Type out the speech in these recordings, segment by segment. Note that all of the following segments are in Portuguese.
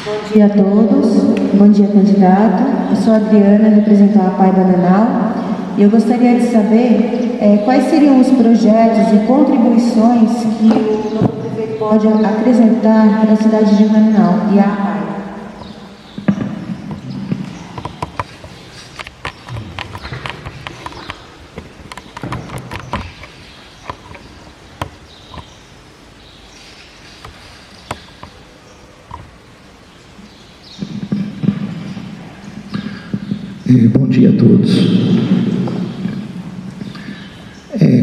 Bom dia a todos, bom dia candidato. Eu sou a Adriana, represento a APAE Bananal, e eu gostaria de saber quais seriam os projetos e contribuições que o novo prefeito pode acrescentar para a cidade de Bananal e a APAE. Bom dia a todos.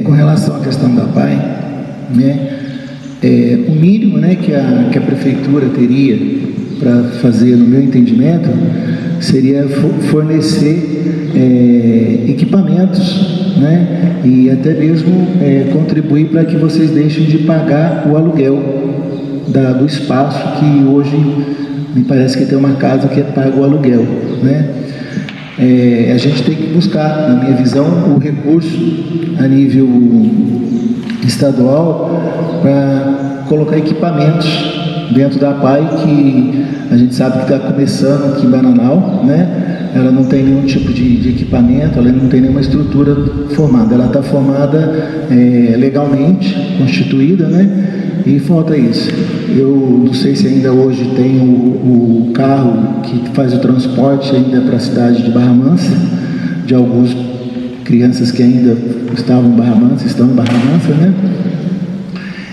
Com relação à questão da APAE, o mínimo que a prefeitura teria para fazer, no meu entendimento, seria fornecer equipamentos, e até mesmo contribuir para que vocês deixem de pagar o aluguel do espaço, que hoje me parece que tem uma casa que paga o aluguel, a gente tem que buscar, na minha visão, o recurso a nível estadual para colocar equipamentos dentro da APAE, que a gente sabe que está começando aqui em Bananal, Ela não tem nenhum tipo de equipamento, ela não tem nenhuma estrutura formada. Ela está formada legalmente, constituída, e falta isso. Eu não sei se ainda hoje tem o carro que faz o transporte ainda para a cidade de Barra Mansa, de algumas crianças que ainda estavam em Barra Mansa, estão em Barra Mansa,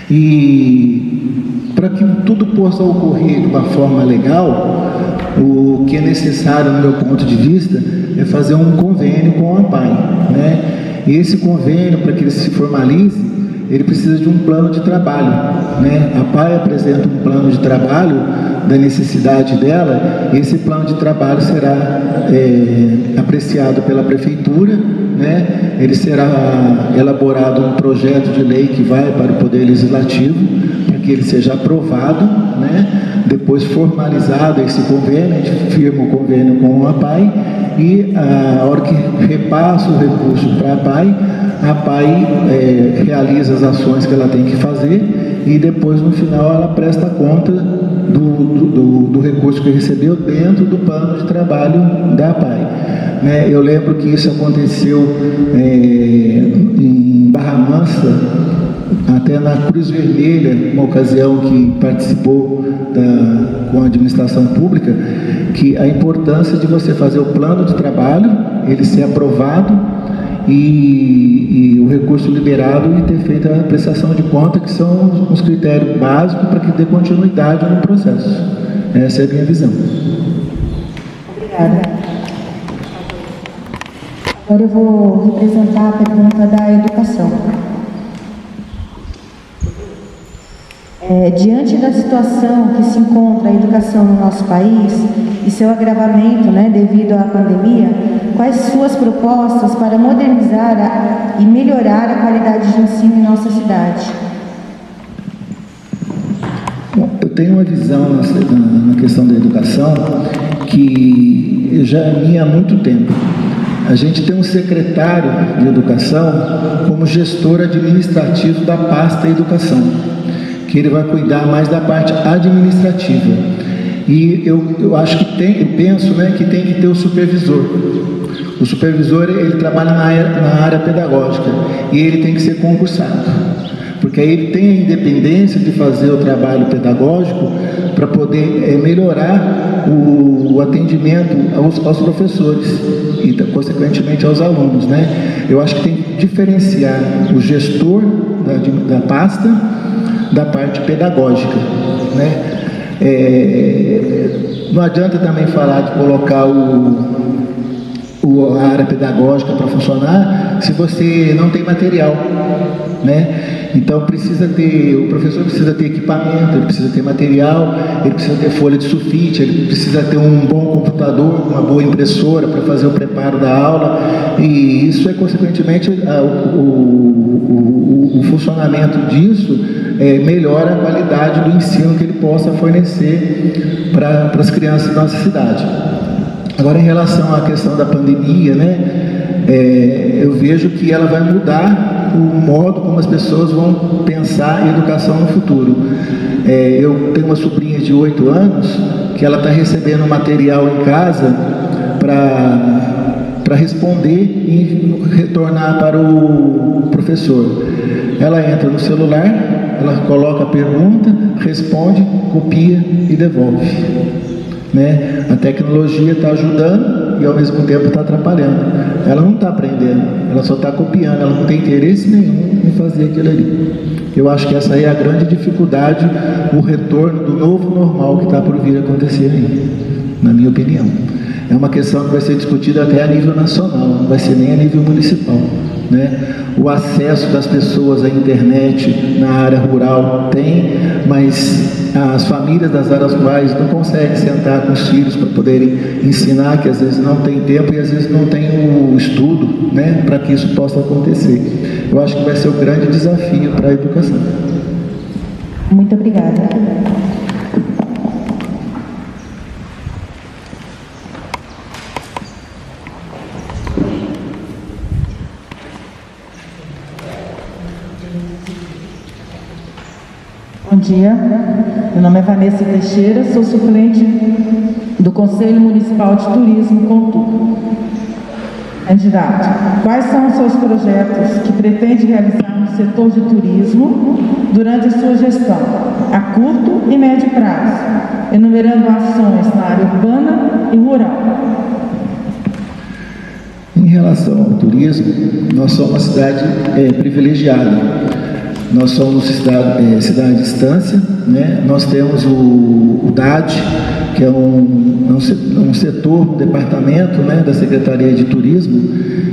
E para que tudo possa ocorrer de uma forma legal, o que é necessário, no meu ponto de vista, é fazer um convênio com a APAE, E esse convênio, para que ele se formalize, ele precisa de um plano de trabalho, A APAE apresenta um plano de trabalho da necessidade dela, e esse plano de trabalho será apreciado pela prefeitura, Ele será elaborado um projeto de lei que vai para o Poder Legislativo, para que ele seja aprovado, Depois formalizado esse convênio, a gente firma o convênio com a APAE, e a hora que repassa o recurso para a APAE realiza as ações que ela tem que fazer, e depois, no final, ela presta conta do recurso que recebeu dentro do plano de trabalho da APAE. Eu lembro que isso aconteceu em Barra Mansa, até na Cruz Vermelha, uma ocasião que participou com a administração pública, que a importância de você fazer o plano de trabalho, ele ser aprovado e o recurso liberado e ter feito a prestação de conta, que são os critérios básicos para que dê continuidade no processo. Essa é a minha visão. Obrigada. Agora eu vou representar a pergunta da educação. Diante da situação que se encontra a educação no nosso país e seu agravamento, devido à pandemia, quais suas propostas para modernizar e melhorar a qualidade de ensino em nossa cidade? Bom, eu tenho uma visão na questão da educação que já é minha há muito tempo. A gente tem um secretário de educação como gestor administrativo da pasta educação, que ele vai cuidar mais da parte administrativa. E eu acho que eu penso que tem que ter o supervisor. O supervisor, ele trabalha na área pedagógica e ele tem que ser concursado, porque aí ele tem a independência de fazer o trabalho pedagógico para poder melhorar o atendimento aos professores e, consequentemente, aos alunos, Eu acho que tem que diferenciar o gestor da pasta da parte pedagógica, Não adianta também falar de colocar a área pedagógica para funcionar se você não tem material, Então o professor precisa ter equipamento, ele precisa ter material, ele precisa ter folha de sulfite, ele precisa ter um bom computador, uma boa impressora para fazer o preparo da aula, e isso consequentemente, o funcionamento disso melhora a qualidade do ensino que ele possa fornecer para as crianças da nossa cidade. Agora, em relação à questão da pandemia, eu vejo que ela vai mudar o modo como as pessoas vão pensar em educação no futuro. Eu tenho uma sobrinha de 8 anos que ela está recebendo material em casa para responder e retornar para o professor. Ela entra no celular, ela coloca a pergunta, responde, copia e devolve. Né? A tecnologia está ajudando e ao mesmo tempo está atrapalhando. Ela não está aprendendo, ela só está copiando, ela não tem interesse nenhum em fazer aquilo ali. Eu acho que essa aí é a grande dificuldade, o retorno do novo normal que está por vir a acontecer aí, na minha opinião. É uma questão que vai ser discutida até a nível nacional, não vai ser nem a nível municipal. Né? O acesso das pessoas à internet na área rural tem, mas as famílias das áreas rurais não conseguem sentar com os filhos para poderem ensinar, que às vezes não tem tempo e às vezes não tem o estudo, né, para que isso possa acontecer. Eu acho que vai ser o grande desafio para a educação. Muito obrigada. Bom dia, meu nome é Vanessa Teixeira, sou suplente do Conselho Municipal de Turismo Contur. Candidato, quais são os seus projetos que pretende realizar no setor de turismo durante a sua gestão, a curto e médio prazo, enumerando ações na área urbana e rural? Em relação ao turismo, nós somos uma cidade privilegiada. Nós somos cidade de distância, né? Nós temos o DAD, que é um setor, um departamento, né, da Secretaria de Turismo,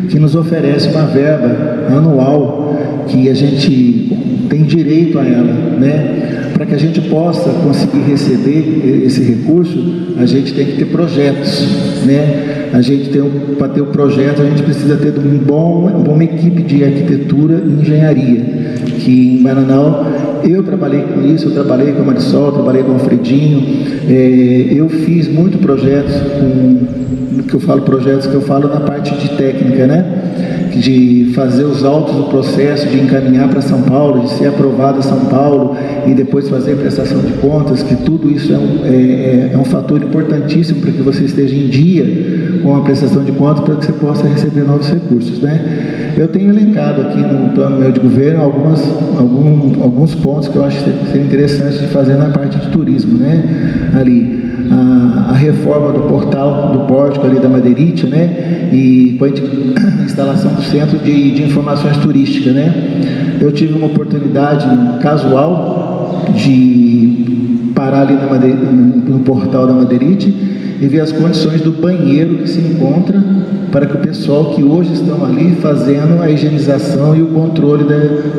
que nos oferece uma verba anual que a gente tem direito a ela, né? Para que a gente possa conseguir receber esse recurso, a gente tem que ter projetos, né? Para ter o projeto, a gente precisa ter uma boa equipe de arquitetura e engenharia, que em Bananal eu trabalhei com isso, eu trabalhei com a Marisol, trabalhei com o Alfredinho, eu fiz muitos projetos, que eu falo na parte de técnica, né? De fazer os autos do processo, de encaminhar para São Paulo, de ser aprovado a São Paulo e depois fazer prestação de contas, que tudo isso é um fator importantíssimo para que você esteja em dia com a prestação de contas, para que você possa receber novos recursos, né? Eu tenho elencado aqui no plano meu de governo alguns pontos que eu acho que seria interessante de fazer na parte de turismo, né? Ali a reforma do portal, do pórtico ali da Madeirite, né? E com a instalação do centro de informações turísticas, né? Eu tive uma oportunidade casual de parar ali no portal da Madeirite e ver as condições do banheiro que se encontra para que o pessoal que hoje estão ali fazendo a higienização e o controle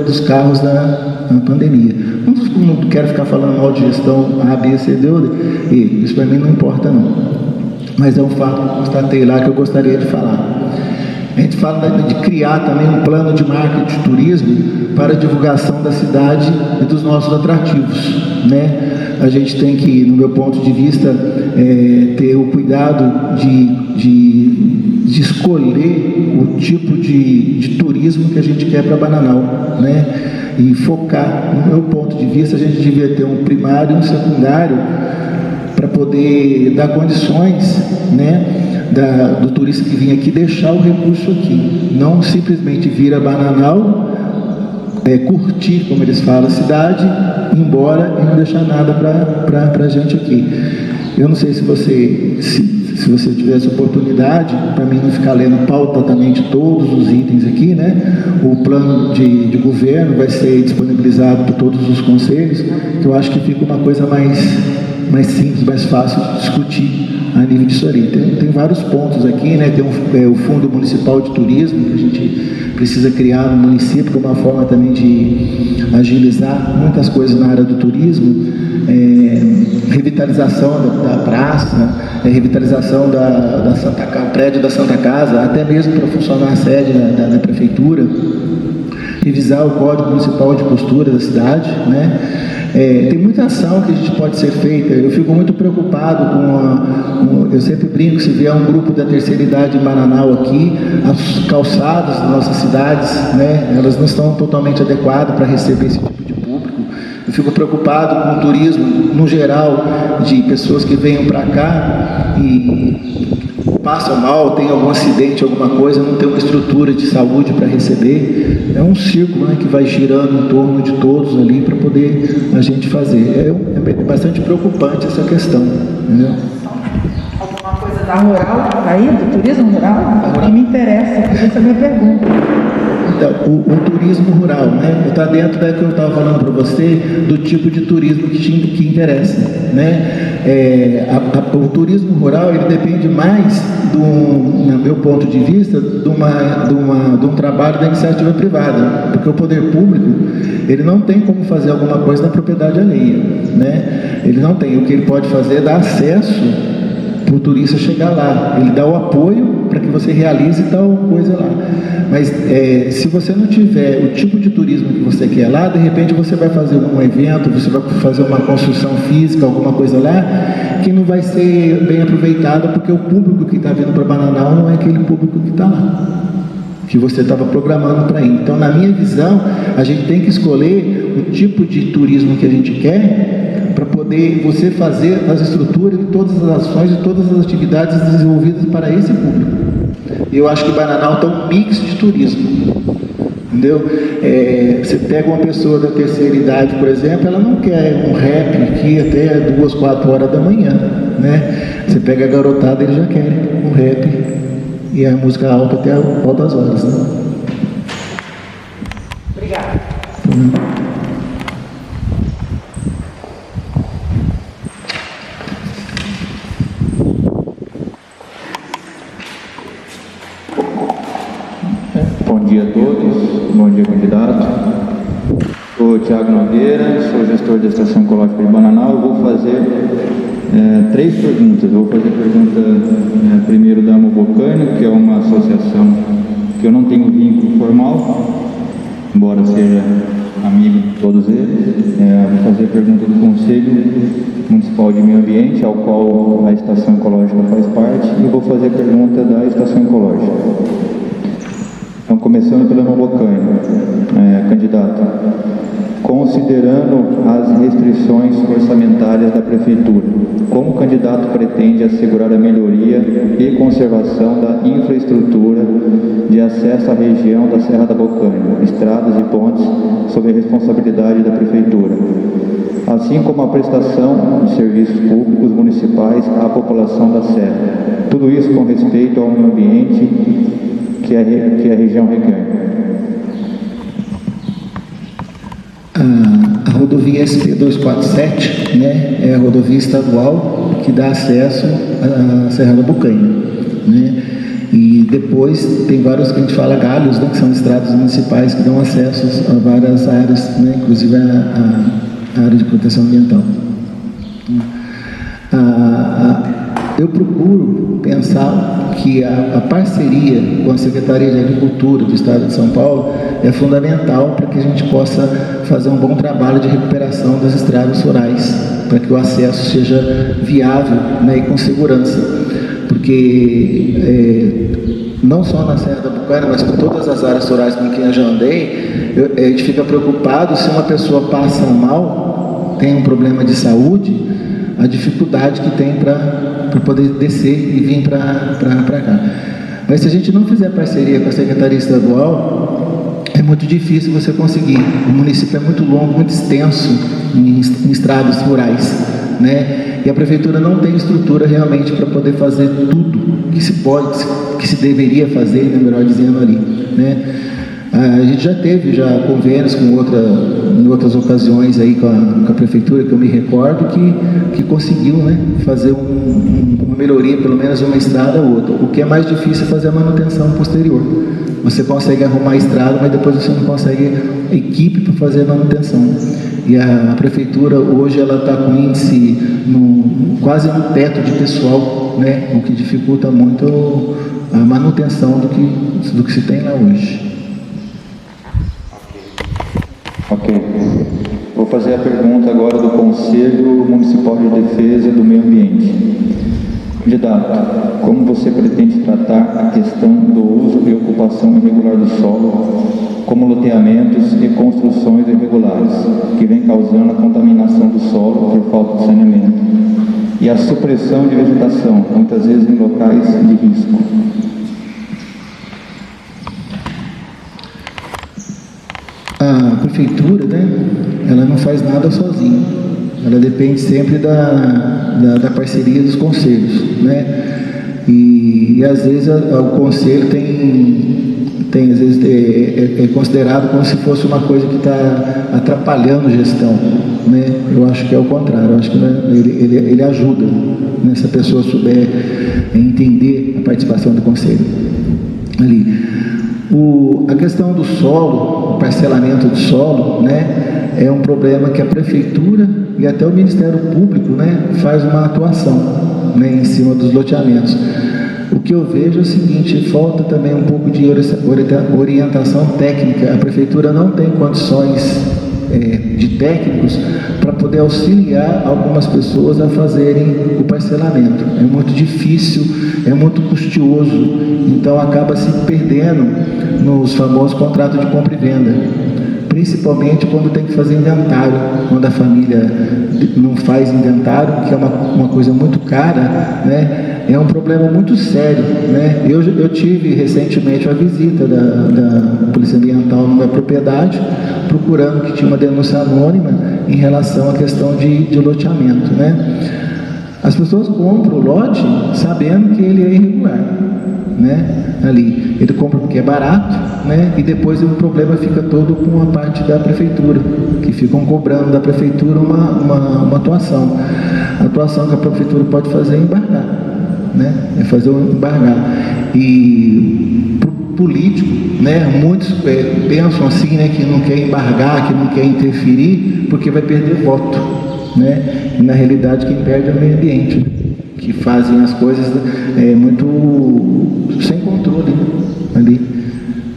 dos carros na pandemia. Não quero ficar falando mal de gestão A, B, C, D, E. Isso para mim não importa não. Mas é um fato que eu constatei lá que eu gostaria de falar. A gente fala de criar também um plano de marketing de turismo para a divulgação da cidade e dos nossos atrativos, né? A gente tem que, no meu ponto de vista, ter o cuidado de escolher o tipo de turismo que a gente quer para Bananal, né? E focar, no meu ponto de vista, a gente devia ter um primário e um secundário para poder dar condições, né, do turista que vem aqui deixar o recurso aqui, não simplesmente vir a Bananal, curtir, como eles falam, a cidade, ir embora e não deixar nada para a gente aqui. Eu não sei se você tivesse oportunidade, para mim não ficar lendo pautatamente todos os itens aqui, né? O plano de governo vai ser disponibilizado por todos os conselhos, que eu acho que fica uma coisa mais simples, mais fácil de discutir a nível disso ali. Tem vários pontos aqui, né? Tem o Fundo Municipal de Turismo, que a gente precisa criar no município, como uma forma também de agilizar muitas coisas na área do turismo, revitalização da praça, revitalização do prédio da Santa Casa, até mesmo para funcionar a sede da prefeitura, revisar o Código Municipal de Costura da cidade, né? Tem muita ação que a gente pode ser feita. Eu fico muito preocupado eu sempre brinco, se vier um grupo da terceira idade em Bananal aqui, as calçadas das nossas cidades, né, elas não estão totalmente adequadas para receber esse tipo de público. Eu fico preocupado com o turismo no geral, de pessoas que venham para cá e passam mal, tem algum acidente, alguma coisa, não tem uma estrutura de saúde para receber. É um círculo, né, que vai girando em torno de todos ali para poder a gente fazer. É bastante preocupante essa questão, entendeu? Alguma coisa da rural aí, do turismo rural? Que me interessa, porque essa é a minha pergunta. Então, o turismo rural, né? Está dentro da que eu estava falando para você, do tipo de turismo que interessa, né? O turismo rural, ele depende mais, no meu ponto de vista, de um trabalho da iniciativa privada, porque o poder público, ele não tem como fazer alguma coisa na propriedade alheia, né? Ele não tem. O que ele pode fazer é dar acesso para o turista chegar lá, ele dá o apoio para que você realize tal coisa lá. Mas se você não tiver o tipo de turismo que você quer lá, de repente você vai fazer um evento, você vai fazer uma construção física, alguma coisa lá, que não vai ser bem aproveitada, porque o público que está vindo para Bananal não é aquele público que está lá, que você estava programando para ir. Então, na minha visão, a gente tem que escolher o tipo de turismo que a gente quer, para poder você fazer as estruturas de todas as ações e todas as atividades desenvolvidas para esse público. Eu acho que Bananal está um mix de turismo, entendeu? Você pega uma pessoa da terceira idade, por exemplo, ela não quer um rap aqui até 2, 4 horas da manhã, né? Você pega a garotada, eles já querem um rap e a música alta até altas horas, né? Obrigada. Bom dia a todos, bom dia, candidato. Sou Thiago Nogueira, sou gestor da Estação Ecológica de Bananal. Eu vou fazer 3 perguntas. Eu vou fazer a pergunta primeiro da Amobocânia, que é uma associação que eu não tenho vínculo formal, embora seja amigo de todos eles. Vou fazer a pergunta do Conselho Municipal de Meio Ambiente, ao qual a Estação Ecológica faz parte, e vou fazer a pergunta da Estação Ecológica. Então, começando pela Amobocânia, candidato, considerando as restrições orçamentárias da Prefeitura, como o candidato pretende assegurar a melhoria e conservação da infraestrutura de acesso à região da Serra da Bocaina, estradas e pontes sob a responsabilidade da Prefeitura, assim como a prestação de serviços públicos municipais à população da Serra, tudo isso com respeito ao meio ambiente que a região requer? A rodovia SP-247, né, é a rodovia estadual que dá acesso à Serra da Bocaina, né? E depois tem vários que a gente fala galhos, né, que são estradas municipais que dão acesso a várias áreas, né, inclusive a área de proteção ambiental. Eu procuro pensar que a parceria com a Secretaria de Agricultura do Estado de São Paulo é fundamental para que a gente possa fazer um bom trabalho de recuperação das estradas rurais, para que o acesso seja viável, né, e com segurança. Porque não só na Serra da Bocaina, mas com todas as áreas rurais com quem eu já andei, a gente fica preocupado se uma pessoa passa mal, tem um problema de saúde, a dificuldade que tem para poder descer e vir para cá. Mas se a gente não fizer parceria com a Secretaria Estadual, é muito difícil você conseguir. O município é muito longo, muito extenso em estradas rurais, né? E a Prefeitura não tem estrutura realmente para poder fazer tudo que se pode, que se deveria fazer, né, melhor dizendo ali, né? A gente já teve convênios em outras ocasiões aí com a Prefeitura, que eu me recordo, que conseguiu, né, fazer uma melhoria, pelo menos de uma estrada ou outra. O que é mais difícil é fazer a manutenção posterior. Você consegue arrumar a estrada, mas depois você não consegue equipe para fazer a manutenção. E a Prefeitura hoje ela está com índice quase no teto de pessoal, né, o que dificulta muito a manutenção do que se tem lá hoje. Ok. Vou fazer a pergunta agora do Conselho Municipal de Defesa do Meio Ambiente. Candidato, como você pretende tratar a questão do uso e ocupação irregular do solo, como loteamentos e construções irregulares, que vem causando a contaminação do solo por falta de saneamento, e a supressão de vegetação, muitas vezes em locais de risco? A prefeitura, né, ela não faz nada sozinha. Ela depende sempre da parceria dos conselhos, né? E às vezes o conselho às vezes é considerado como se fosse uma coisa que está atrapalhando a gestão, né? Eu acho que é o contrário. Eu acho que ele ajuda, né, se a pessoa souber entender a participação do conselho ali. A questão do solo, o parcelamento do solo, né, é um problema que a prefeitura e até o Ministério Público, né, faz uma atuação, né, em cima dos loteamentos. O que eu vejo é o seguinte: falta também um pouco de orientação técnica. A prefeitura não tem condições de técnicos para poder auxiliar algumas pessoas a fazerem o parcelamento. É muito difícil, é muito custoso, então acaba se perdendo nos famosos contratos de compra e venda, principalmente quando tem que fazer inventário, quando a família não faz inventário, que é uma coisa muito cara, né? É um problema muito sério, né? Eu tive recentemente a visita da Polícia Ambiental numa propriedade, procurando que tinha uma denúncia anônima em relação à questão de loteamento, né? As pessoas compram o lote sabendo que ele é irregular, né? Ali, ele compra porque é barato, né? E depois o problema fica todo com a parte da prefeitura, que ficam cobrando da prefeitura uma atuação. A atuação que a prefeitura pode fazer é embargar, né? É fazer um embargar. E para o político, né, muitos pensam assim, né, que não quer embargar, que não quer interferir, porque vai perder voto, né? E na realidade quem perde é o meio ambiente, que fazem as coisas muito sem controle, né, ali.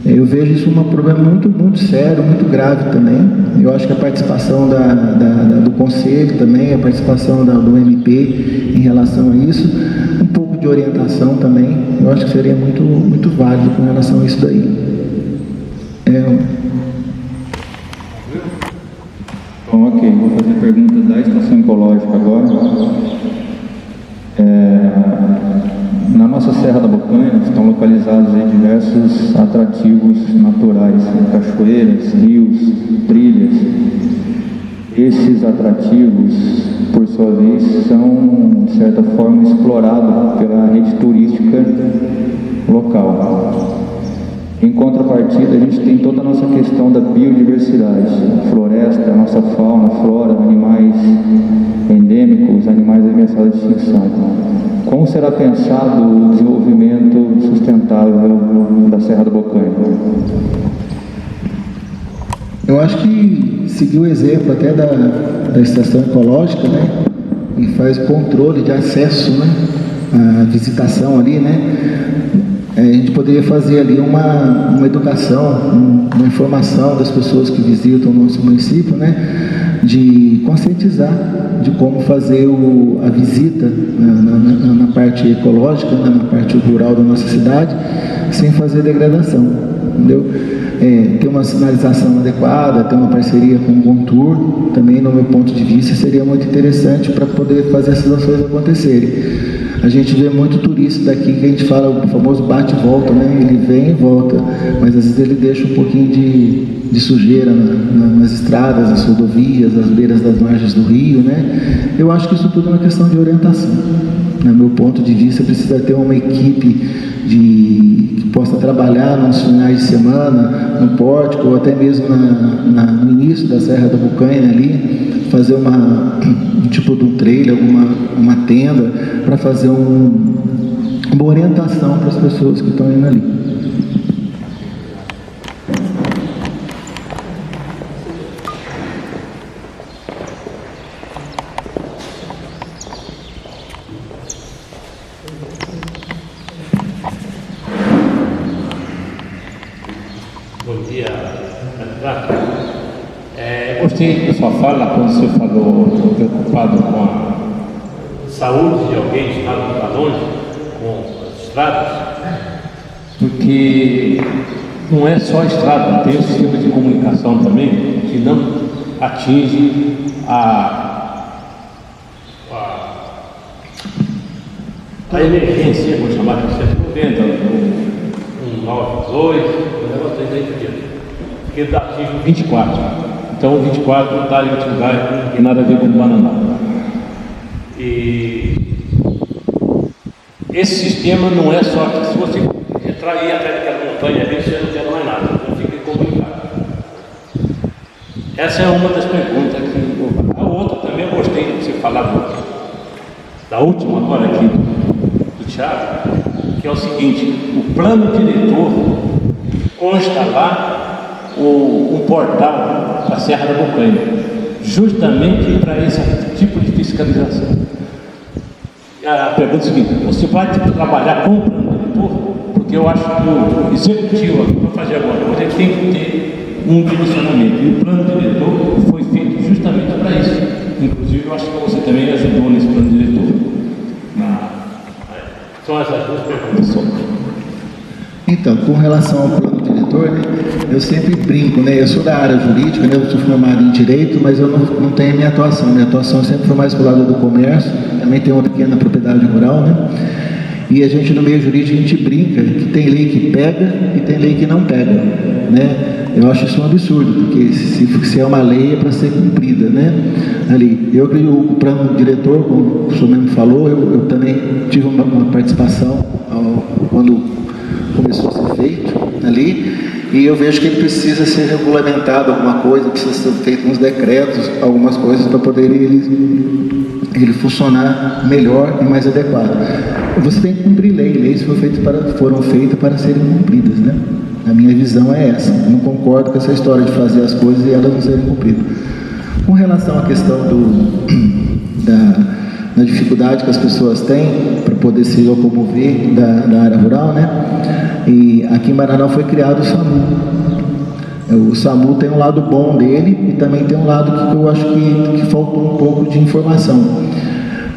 Eu vejo isso um problema muito, muito sério, muito grave também. Eu acho que a participação do Conselho também, a participação do MP em relação a isso, um pouco de orientação também, eu acho que seria muito, muito válido com relação a isso daí. Bom, ok, vou fazer a pergunta da estação ecológica agora. Na nossa Serra da Bocanha estão localizados aí diversos atrativos naturais, cachoeiras, rios, trilhas. Esses atrativos, por sua vez, são, de certa forma, explorados pela rede turística local. Em contrapartida, a gente tem toda a nossa questão da biodiversidade, floresta, a nossa fauna, flora, animais endêmicos, animais ameaçados de extinção. Como será pensado o desenvolvimento sustentável da Serra da Bocanha? Eu acho que seguir o exemplo até da estação ecológica, né, e faz controle de acesso, né, à visitação ali, né. A gente poderia fazer ali uma educação, uma informação das pessoas que visitam o nosso município, né, de conscientizar de como fazer a visita na parte ecológica, né, na parte rural da nossa cidade, sem fazer degradação, entendeu? Ter uma sinalização adequada, ter uma parceria com o Contour, também, no meu ponto de vista, seria muito interessante para poder fazer essas ações acontecerem. A gente vê muito turista daqui que a gente fala o famoso bate e volta, né? Ele vem e volta, mas às vezes ele deixa um pouquinho de sujeira nas estradas, nas rodovias, nas beiras das margens do rio, né? Eu acho que isso tudo é uma questão de orientação. No meu ponto de vista, precisa ter uma equipe que possa trabalhar nos finais de semana, no pórtico, ou até mesmo no início da Serra da Bocanha ali, fazer um tipo de um trailer, uma tenda, para fazer uma orientação para as pessoas que estão indo ali. Bom dia, candidato. Gostei da sua fala quando você falou preocupado com a saúde de alguém que está longe com as estradas? Porque não é só a estrada, tem o sistema de comunicação também que não atinge a emergência, vou chamar de 190, 192, o negócio aí dentro, porque atinge o 24. Então o 24 está em outro lugar e tem nada a ver com o Bananal. E Esse sistema não é só que se você entrar aí atrás daquela montanha ali, você não quer mais nada, não fica complicado. Essa é uma das perguntas que a outra também eu gostei de você falar da última agora aqui do Thiago, que é o seguinte: o plano diretor consta lá um portal da Serra da Bocaina, justamente para esse tipo de fiscalização. A pergunta é a seguinte: você vai trabalhar com o plano diretor? Porque eu acho que o executivo, aqui para fazer agora, você tem que ter um direcionamento, e o plano diretor foi feito justamente para isso. Inclusive, eu acho que você também ajudou nesse plano diretor. São essas duas perguntas. Então, com relação ao plano diretor, né, eu sempre brinco, né? Eu sou da área jurídica, né? Eu sou formado em Direito, mas eu não tenho a minha atuação. Minha atuação sempre foi mais para o lado do comércio, também tenho uma pequena propriedade rural, né? E a gente, no meio jurídico, a gente brinca que tem lei que pega e tem lei que não pega, né? Eu acho isso um absurdo, porque se é uma lei é para ser cumprida, né? Ali, eu creio o plano diretor, como o senhor mesmo falou, eu também tive uma participação quando começou a ser feito ali, e eu vejo que ele precisa ser regulamentado, alguma coisa, precisa ser feito uns decretos, algumas coisas para poder ele funcionar melhor e mais adequado. Você tem que cumprir leis foram feitas para serem cumpridas, né? A minha visão é essa. Eu não concordo com essa história de fazer as coisas e elas não serem cumpridas. Com relação à questão da dificuldade que as pessoas têm para poder se locomover da área rural, né? E aqui em Bananal foi criado o SAMU. O SAMU tem um lado bom dele e também tem um lado que eu acho que faltou um pouco de informação.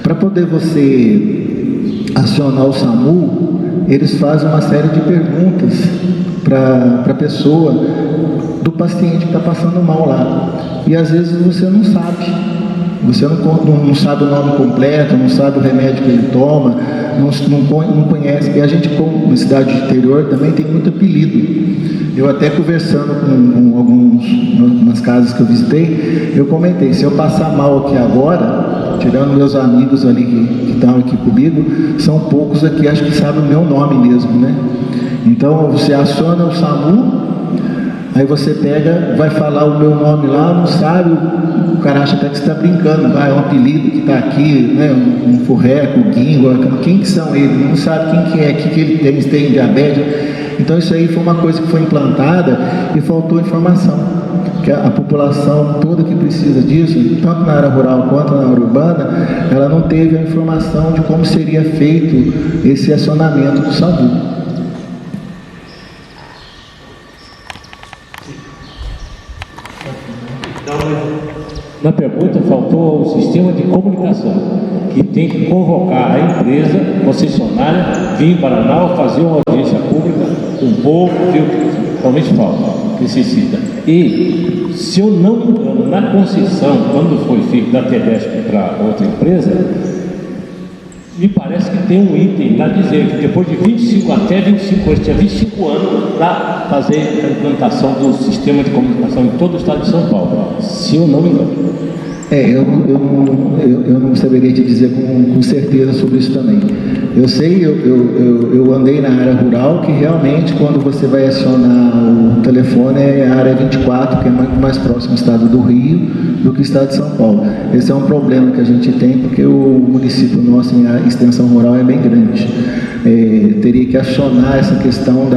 Para poder você acionar o SAMU, eles fazem uma série de perguntas para a pessoa, do paciente que está passando mal lá. E às vezes você não sabe. Você não sabe o nome completo, não sabe o remédio que ele toma, não conhece. E a gente, como na cidade de interior, também tem muito apelido. Eu até conversando com algumas casas que eu visitei, eu comentei, se eu passar mal aqui agora, tirando meus amigos ali que estão aqui comigo, são poucos aqui, acho que sabem o meu nome mesmo, né? Então, você aciona o SAMU, aí você pega, vai falar o meu nome lá, não sabe, o cara acha até que você está brincando, é um apelido que está aqui, né? Um furreco, um guingo, quem que são eles? Não sabe quem que é, o que ele tem, se tem diabetes. Então isso aí foi uma coisa que foi implantada e faltou informação, que a população toda que precisa disso, tanto na área rural quanto na área urbana, ela não teve a informação de como seria feito esse acionamento do SAMU. Na pergunta faltou o sistema de comunicação, que tem que convocar a empresa concessionária, vir para Bananal, fazer uma audiência pública com o povo, que realmente falta, necessita. E, se eu não me engano, na concessão, quando foi feito da Tedesco para outra empresa, me parece que tem um item lá dizendo que depois de 25 até 25 anos, tinha 25 anos para fazer a implantação do sistema de comunicação em todo o estado de São Paulo, se eu não me engano. Eu não saberia te dizer com certeza sobre isso também. Eu sei, eu andei na área rural, que realmente quando você vai acionar o telefone é a área 24, que é muito mais próximo ao estado do Rio do que o estado de São Paulo. Esse é um problema que a gente tem, porque o município nosso, a extensão rural é bem grande. Teria que acionar essa questão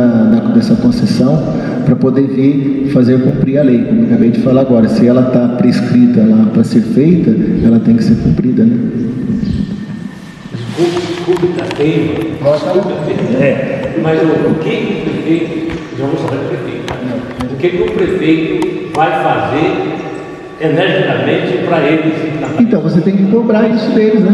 dessa concessão para poder vir fazer cumprir a lei, como eu acabei de falar agora. Se ela está prescrita lá para ser feita, ela tem que ser cumprida, né? Desculpe, mas o que o prefeito, já vou saber do prefeito, o que o prefeito vai fazer energicamente para eles. Então, você tem que cobrar isso deles, né?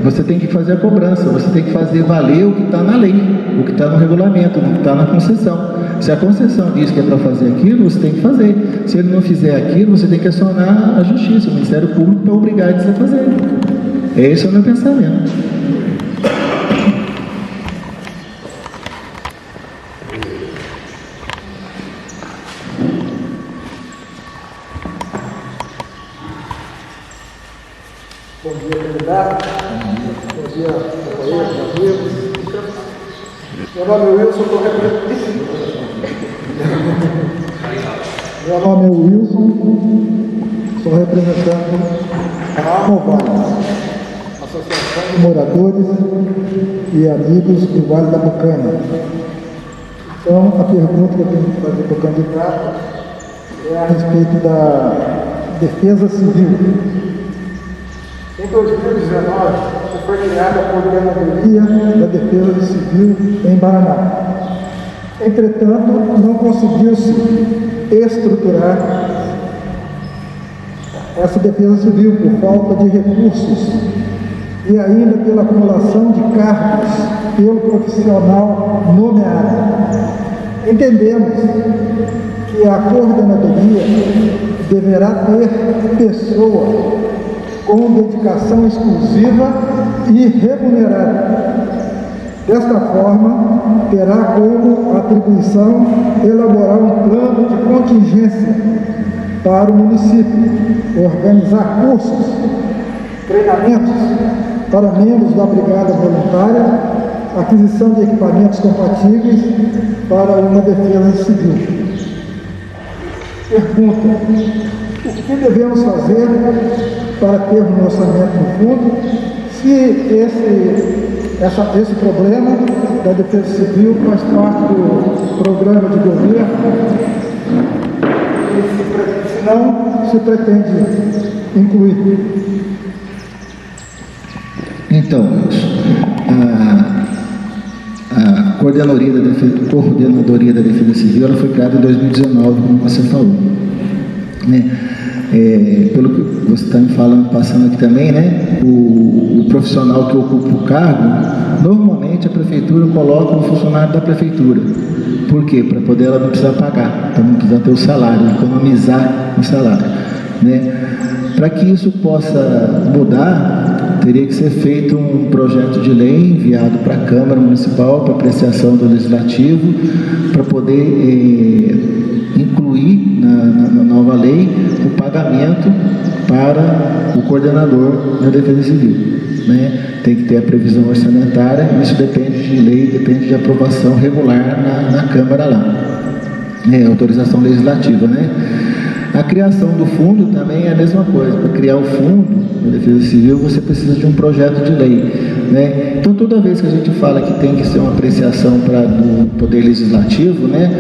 Você tem que fazer a cobrança, você tem que fazer valer o que está na lei, o que está no regulamento, o que está na concessão. Se a concessão diz que é para fazer aquilo, você tem que fazer. Se ele não fizer aquilo, você tem que acionar a justiça, o Ministério Público, para obrigar eles a fazer. Esse é o meu pensamento. Bom dia, candidato. Bom dia, companheiros, amigos. Meu nome é Wilson, estou representando. Meu nome é Wilson, estou representando a Amovale, Associação de Moradores e Amigos do Vale da Bucana. Então, a pergunta que eu tenho que fazer para o candidato é a respeito da defesa civil. Em 2019, foi criada a Coordenadoria da Defesa Civil em Paraná. Entretanto, não conseguiu-se estruturar essa defesa civil por falta de recursos e ainda pela acumulação de cargos pelo profissional nomeado. Entendemos que a coordenadoria deverá ter pessoa com dedicação exclusiva e remunerada. Desta forma, terá como atribuição elaborar um plano de contingência para o município, organizar cursos, treinamentos para membros da Brigada Voluntária, aquisição de equipamentos compatíveis para uma defesa civil. Pergunta: o que devemos fazer para ter um orçamento no fundo, se esse problema da defesa civil faz parte do programa de governo, e se não se pretende incluir? Então, a Coordenadoria da Defesa Civil ela foi criada em 2019, como você falou, né? Pelo que você está me falando, passando aqui também, né? O profissional que ocupa o cargo, normalmente a prefeitura coloca um funcionário da prefeitura. Por quê? Para poder ela não precisar pagar, para não precisar ter o salário, economizar o salário, né? Para que isso possa mudar, teria que ser feito um projeto de lei enviado para a Câmara Municipal para apreciação do Legislativo, para poder incluir na nova lei o pagamento para o coordenador da Defesa Civil, né? Tem que ter a previsão orçamentária, isso depende de lei, depende de aprovação regular na Câmara lá, autorização legislativa, né? A criação do fundo também é a mesma coisa. Para criar o fundo da Defesa Civil, você precisa de um projeto de lei, né? Então, toda vez que a gente fala que tem que ser uma apreciação do Poder Legislativo, né?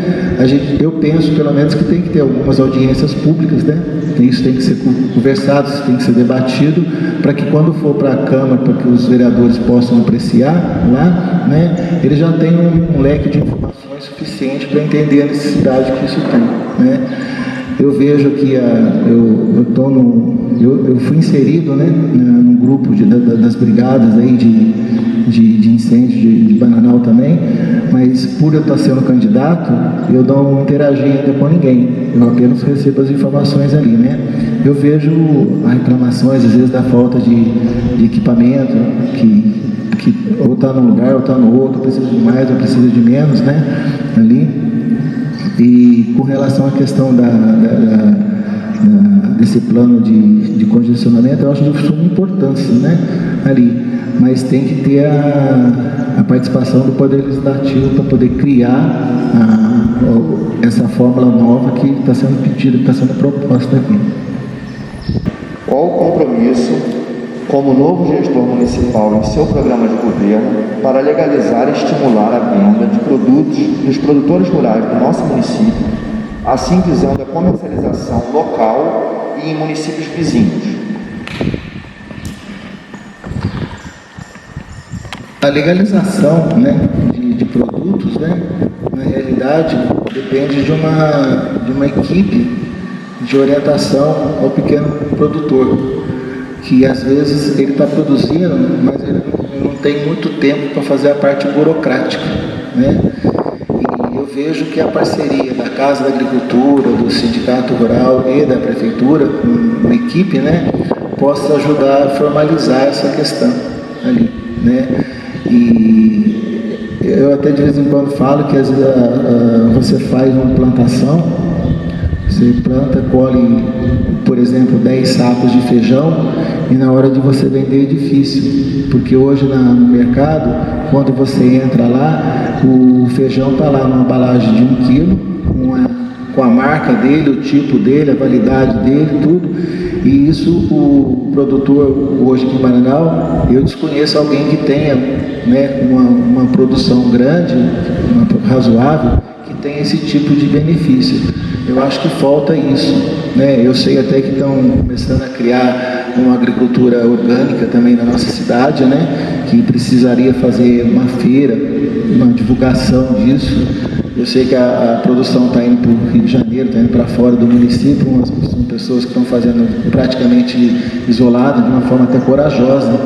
Eu penso, pelo menos, que tem que ter algumas audiências públicas, né? Isso tem que ser conversado, isso tem que ser debatido, para que quando for para a Câmara, para que os vereadores possam apreciar lá, né? Eles já tenham um leque de informações suficiente para entender a necessidade que isso tem, né? Eu vejo que eu fui inserido, né, num grupo das brigadas aí de incêndio de Bananal também, mas por eu estar sendo candidato, eu não interagi ainda com ninguém, eu apenas recebo as informações ali, né? Eu vejo as reclamações, às vezes, da falta de equipamento, que ou está num lugar ou está no outro, precisa de mais ou precisa de menos, né, ali. E com relação à questão desse plano de congestionamento, eu acho de suma importância, né, ali. Mas tem que ter a participação do Poder Legislativo para poder criar essa fórmula nova que está sendo pedida, que está sendo proposta aqui. Qual o compromisso, como novo gestor municipal em seu programa de governo, para legalizar e estimular a venda de produtos dos produtores rurais do nosso município, assim visando a comercialização local e em municípios vizinhos? A legalização, né, de produtos, né, na realidade, depende de uma equipe de orientação ao pequeno produtor, que às vezes ele está produzindo, mas ele não tem muito tempo para fazer a parte burocrática, né? E eu vejo que a parceria da Casa da Agricultura, do Sindicato Rural e da Prefeitura, com uma equipe, né, possa ajudar a formalizar essa questão ali, né? E eu até de vez em quando falo que às vezes você faz uma plantação, você planta, colhe, por exemplo, 10 sacos de feijão e na hora de você vender é difícil, porque hoje no mercado, quando você entra lá, o feijão está lá numa embalagem de 1 quilo, com a marca dele, o tipo dele, a validade dele, tudo. E isso o produtor hoje aqui em Bananal, eu desconheço alguém que tenha, né, uma produção grande, razoável, que tenha esse tipo de benefício. Eu acho que falta isso, né? Eu sei até que estão começando a criar uma agricultura orgânica também na nossa cidade, né? Que precisaria fazer uma feira, uma divulgação disso. Eu sei que a produção está indo para o Rio de Janeiro, está indo para fora do município, são pessoas que estão fazendo praticamente isoladas, de uma forma até corajosa,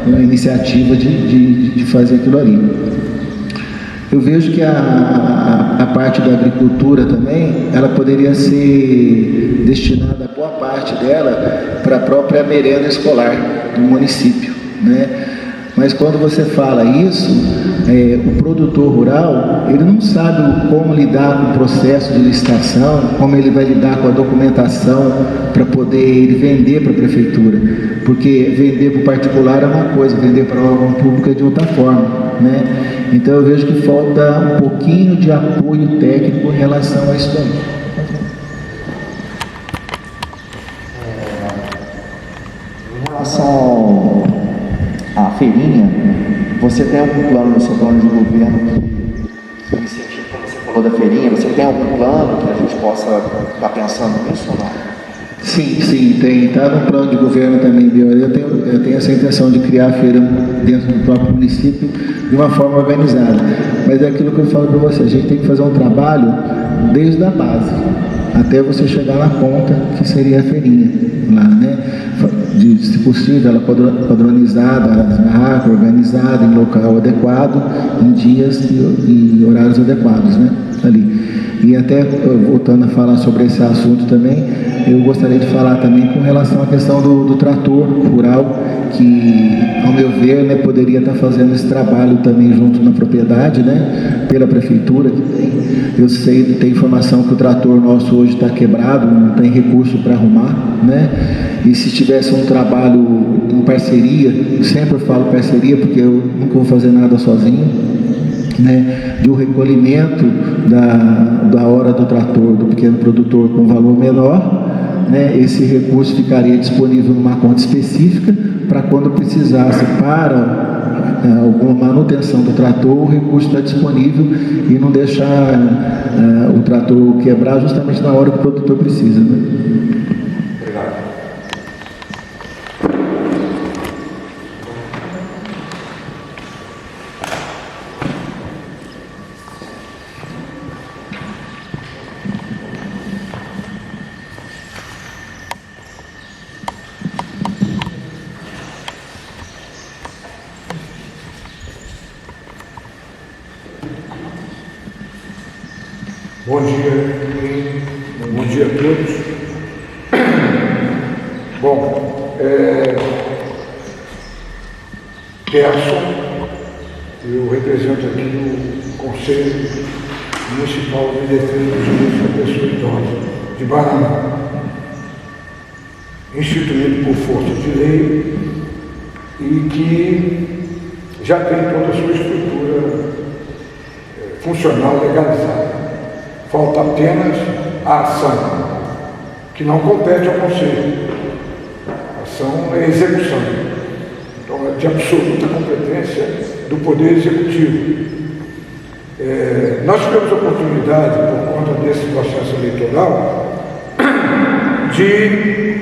uma iniciativa de fazer aquilo ali. Eu vejo que a parte da agricultura também, ela poderia ser destinada, boa parte dela, para a própria merenda escolar do município, né? Mas quando você fala isso, o produtor rural, ele não sabe como lidar com o processo de licitação, como ele vai lidar com a documentação para poder ele vender para a prefeitura. Porque vender para o particular é uma coisa, vender para o órgão público é de outra forma, né? Então eu vejo que falta um pouquinho de apoio técnico em relação a isso aí. Em relação à feirinha, você tem algum plano no seu plano de governo que incentiva, como você falou da feirinha, você tem algum plano que a gente possa estar pensando nisso ou não? Sim, tem. Está no plano de governo também, eu tenho essa intenção de criar a feira dentro do próprio município de uma forma organizada. Mas é aquilo que eu falo para você, a gente tem que fazer um trabalho desde a base, até você chegar na ponta, que seria a feirinha lá, né? Se possível, ela padronizada, as barracas organizadas em local adequado, em dias e horários adequados, né? Ali. E até voltando a falar sobre esse assunto também, eu gostaria de falar também com relação à questão do trator rural, que, ao meu ver, né, poderia estar fazendo esse trabalho também junto na propriedade, né, pela prefeitura que tem. Eu sei, tem informação que o trator nosso hoje está quebrado, não tem recurso para arrumar, né? E se tivesse um trabalho em parceria, eu sempre falo parceria porque eu nunca vou fazer nada sozinho, né, de um recolhimento da hora do trator do pequeno produtor com valor menor, né, esse recurso ficaria disponível numa conta específica para quando precisasse para alguma manutenção do trator, o recurso está disponível e não deixar o trator quebrar justamente na hora que o produtor precisa, né? Obrigado. Bom dia a todos. Bom, Gerson, eu represento aqui o Conselho Municipal de Defesa dos Direitos da Pessoa Idosa de Bananal, instituído por força de lei e que já tem toda a sua estrutura funcional legalizada. Falta apenas a ação, que não compete ao Conselho. A ação é execução. Então é de absoluta competência do Poder Executivo. Nós tivemos a oportunidade, por conta desse processo eleitoral, de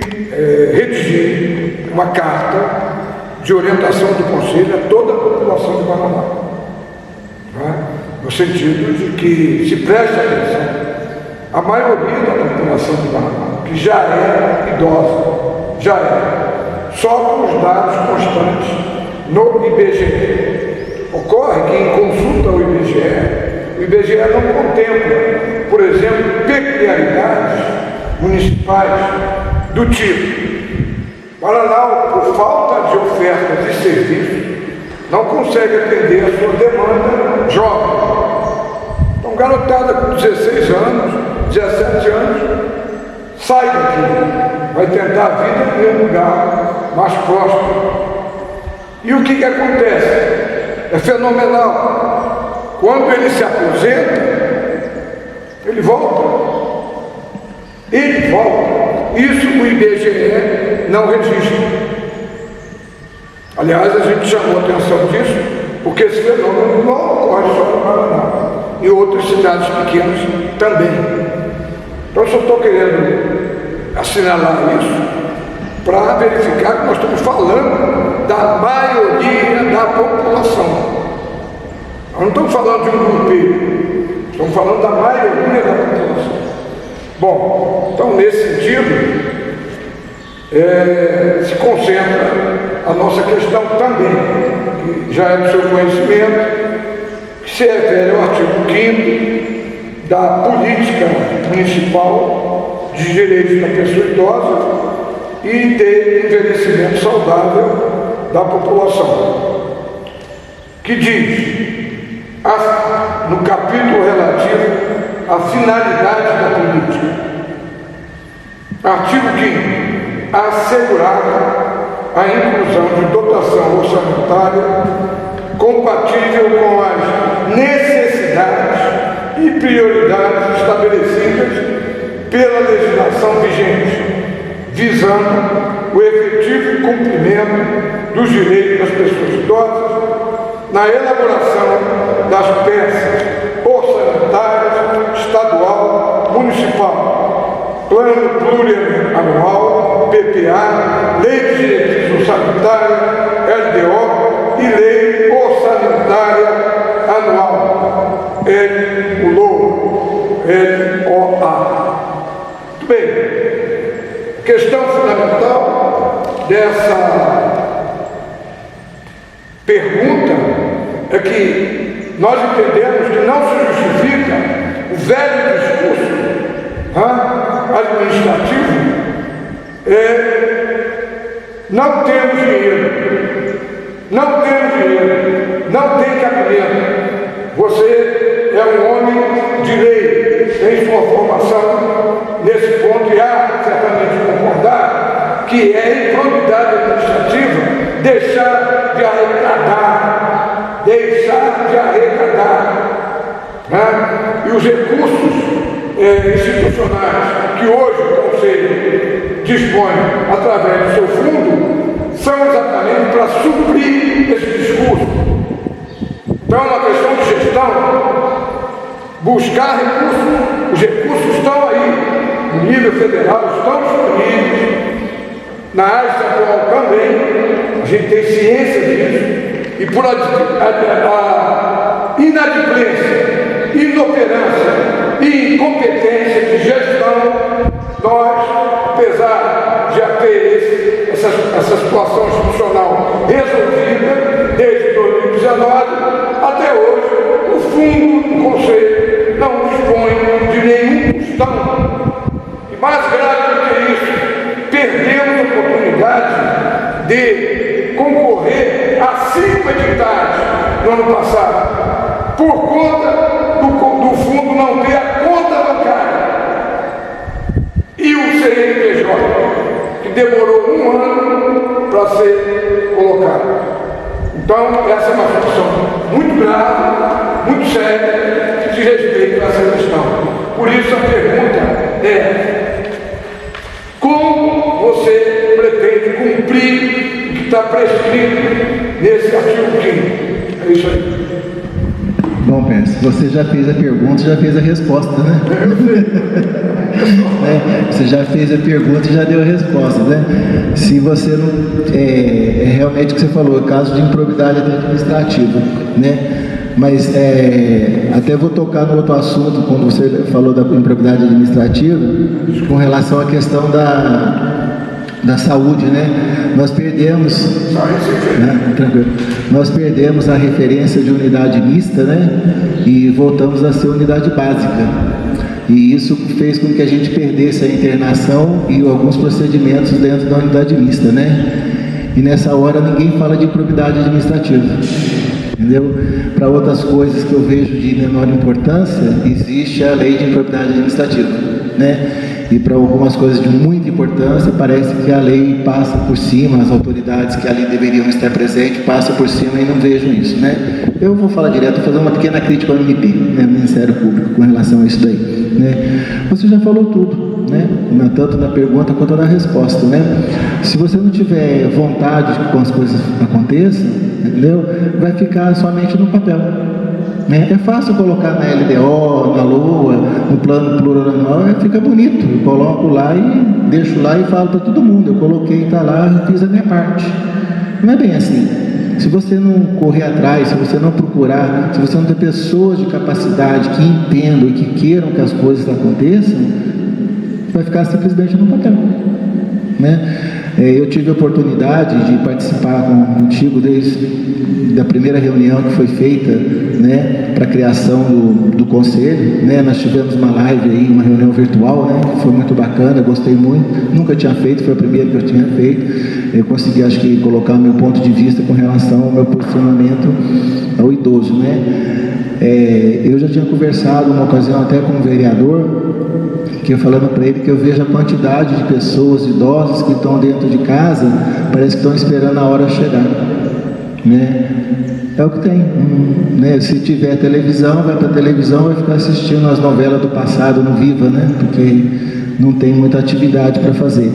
redigir uma carta de orientação do Conselho a toda a população de Bananal, no sentido de que se preste atenção. A maioria da população de Bananal, que que já é idosa, já é, só com os dados constantes no IBGE. Ocorre que em consulta ao IBGE, o IBGE não contempla, por exemplo, peculiaridades municipais do tipo: Paraná, por falta de ofertas de serviços, não consegue atender a sua demanda jovem. Então, garotada com 16 anos, 17 anos, sai daqui, vai tentar a vida em um lugar mais próximo. E o que acontece? É fenomenal. Quando ele se aposenta, ele volta. Ele volta. Isso o IBGE não registra. Aliás, a gente chamou a atenção disso, porque esse fenômeno não ocorre só no Paraná, em outras cidades pequenas também. Então, eu só estou querendo assinalar isso para verificar que nós estamos falando da maioria da população. Nós não estamos falando de um grupo, estamos falando da maioria da população. Bom, então, nesse sentido, se concentra a nossa questão também, que já é do seu conhecimento, que se refere ao artigo 5º da Política Municipal de Direitos da Pessoa Idosa e de Envelhecimento Saudável da População, que diz, no capítulo relativo à finalidade da política, artigo 5º, assegurar a inclusão de dotação orçamentária compatível com as necessidades e prioridades estabelecidas pela legislação vigente, visando o efetivo cumprimento dos direitos das pessoas idosas na elaboração das peças orçamentárias estadual, municipal, plano plurianual, PPA, lei de diretriz orçamentária, LDO e lei orçamentária anual, LOA. Muito bem. Questão fundamental dessa pergunta é que nós entendemos que não se justifica o velho discurso administrativo, não temos dinheiro, não tem cabimento. Você é um homem de lei, tem sua formação nesse ponto e há certamente concordar que é improbidade administrativa deixar de arrecadar, e os recursos institucionais que hoje o Conselho dispõe através do seu fundo são exatamente para suprir esse discurso. Então é uma questão de gestão, buscar recursos, os recursos estão aí, no nível federal estão disponíveis, na área estadual também, a gente tem ciência disso, e por a inadimplência, inoperância e incompetência de gestão, nós, apesar de já ter essa situação institucional resolvida desde 2019, até hoje, o fundo do Conselho não dispõe de nenhum tostão. E mais grave do que isso, perdemos a oportunidade de concorrer a 5 editais no ano passado, por conta do fundo não ter a conta bancária. E o CNPJ, que demorou 1 ano para ser colocado. Então, essa é uma situação muito grave, muito séria, que diz respeito a essa questão. Por isso, a pergunta é: como você pretende cumprir o que está prescrito nesse artigo 5º? É isso aí. Bom, Pérez, você já fez a pergunta, já fez a resposta, né? Você já fez a pergunta e já deu a resposta, né? Se você não... É realmente o que você falou, caso de improbidade administrativa, né? Mas até vou tocar no outro assunto, quando você falou da improbidade administrativa, com relação à questão da saúde, né? Nós perdemos, nós perdemos a referência de unidade mista, né? E voltamos a ser unidade básica. E isso fez com que a gente perdesse a internação e alguns procedimentos dentro da unidade mista, né? E nessa hora ninguém fala de improbidade administrativa, entendeu? Para outras coisas que eu vejo de menor importância, existe a lei de improbidade administrativa, né? E para algumas coisas de muita importância, parece que a lei passa por cima, as autoridades que ali deveriam estar presentes passam por cima e não vejam isso, né? Eu vou falar direto, vou fazer uma pequena crítica ao MP, né, Ministério Público, com relação a isso daí, né? Você já falou tudo, né? Tanto na pergunta quanto na resposta, né? Se você não tiver vontade de que as coisas aconteçam, entendeu? Vai ficar somente no papel. É fácil colocar na LDO, na LOA, no plano plurianual, fica bonito. Eu coloco lá e deixo lá e falo para todo mundo. Eu coloquei, está lá, fiz a minha parte. Não é bem assim. Se você não correr atrás, se você não procurar, se você não ter pessoas de capacidade que entendam e que queiram que as coisas aconteçam, vai ficar simplesmente no papel, né? Eu tive a oportunidade de participar contigo desde a primeira reunião que foi feita, né, para a criação do conselho, né? Nós tivemos uma live aí, uma reunião virtual, né, que foi muito bacana, gostei muito, nunca tinha feito, foi a primeira que eu tinha feito. Eu consegui, acho que, colocar o meu ponto de vista com relação ao meu posicionamento ao idoso, né? Eu já tinha conversado uma ocasião até com um vereador, que eu falando para ele que eu vejo a quantidade de pessoas idosas que estão dentro de casa, parece que estão esperando a hora chegar, né? É o que tem, né? Se tiver televisão, vai para a televisão, vai ficar assistindo as novelas do passado no Viva, né? Porque não tem muita atividade para fazer.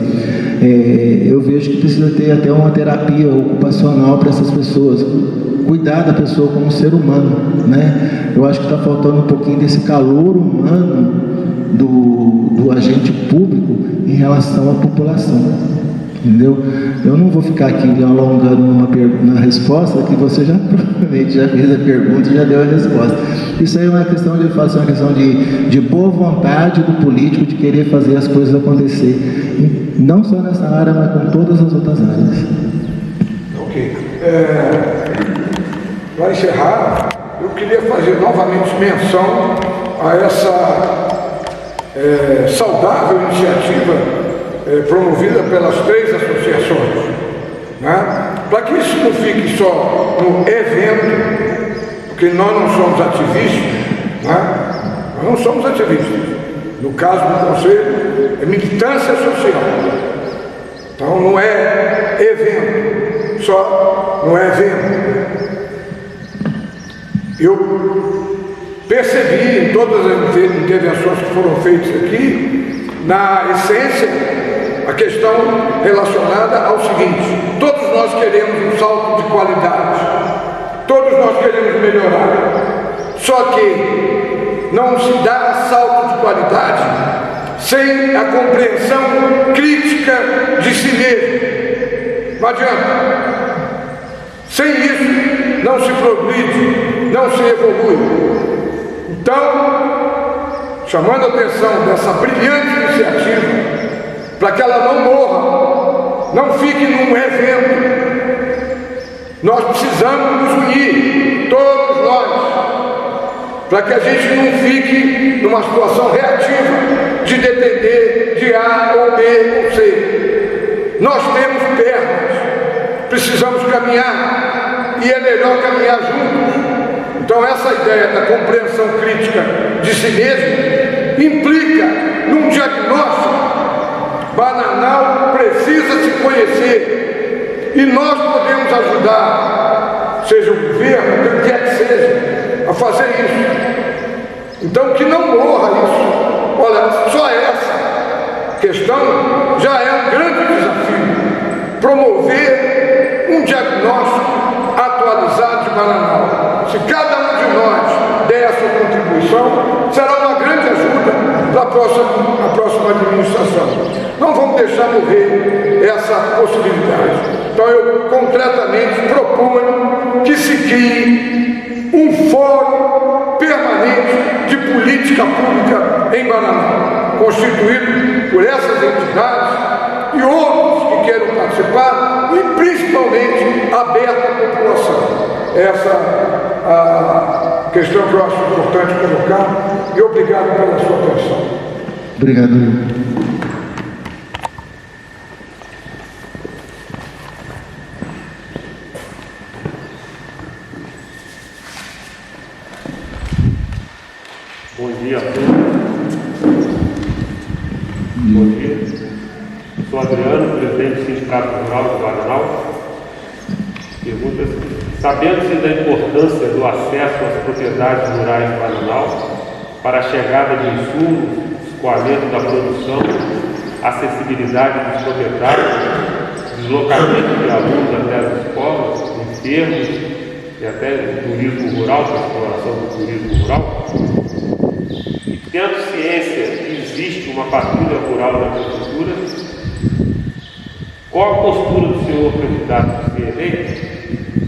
Eu vejo que precisa ter até uma terapia ocupacional para essas pessoas, cuidar da pessoa como ser humano, né? Eu acho que está faltando um pouquinho desse calor humano do agente público em relação à população, entendeu? Eu não vou ficar aqui alongando na resposta, que você já provavelmente já fez a pergunta e já deu a resposta. Isso aí é uma questão de uma questão de boa vontade do político de querer fazer as coisas acontecer, não só nessa área, mas com todas as outras áreas. Ok. Para encerrar, eu queria fazer novamente menção a essa saudável iniciativa promovida pelas 3 associações, né? Para que isso não fique só no evento, porque nós não somos ativistas, né? Nós não somos ativistas. No caso do Conselho, é militância social. Então não é evento, só não é evento. Eu percebi em todas as intervenções que foram feitas aqui, na essência, a questão relacionada ao seguinte: todos nós queremos um salto de qualidade, todos nós queremos melhorar, só que não se dá salto de qualidade sem a compreensão crítica de si mesmo. Não adianta. Sem isso, não se progride, não se evolui. Então, chamando a atenção dessa brilhante iniciativa, para que ela não morra, não fique num evento, nós precisamos nos unir, todos nós, para que a gente não fique numa situação reativa de depender de A ou B ou C. Nós temos pernas, precisamos caminhar, e é melhor caminhar juntos. Então essa ideia da compreensão crítica de si mesmo implica num diagnóstico. Bananal precisa se conhecer e nós podemos ajudar, seja o governo, quem quer que seja, a fazer isso. Então que não morra isso. Olha, só essa questão já é um grande desafio. Promover um diagnóstico atualizado de Bananal. Se cada um de nós der a sua contribuição, será uma grande ajuda para a próxima administração. Não vamos deixar morrer essa possibilidade. Então eu concretamente proponho que se crie um fórum permanente de política pública em Bananal, constituído por essas entidades e outros que queiram participar e principalmente aberto à população. Essa a questão que eu acho importante colocar e obrigado pela sua atenção. Obrigado. Bom dia a todos. Bom dia. Sou Adriano, presidente do Sindicato Rural do Bananal. Pergunta assim: sabendo-se da importância do acesso às propriedades rurais do Bananal para a chegada de insumos, escoamento da produção, acessibilidade dos proprietários, deslocamento de alunos até as escolas, enfermos e até turismo rural, para a exploração do turismo rural, e tendo ciência que existe uma patrulha rural na prefeitura, qual a postura do senhor candidato a ser eleito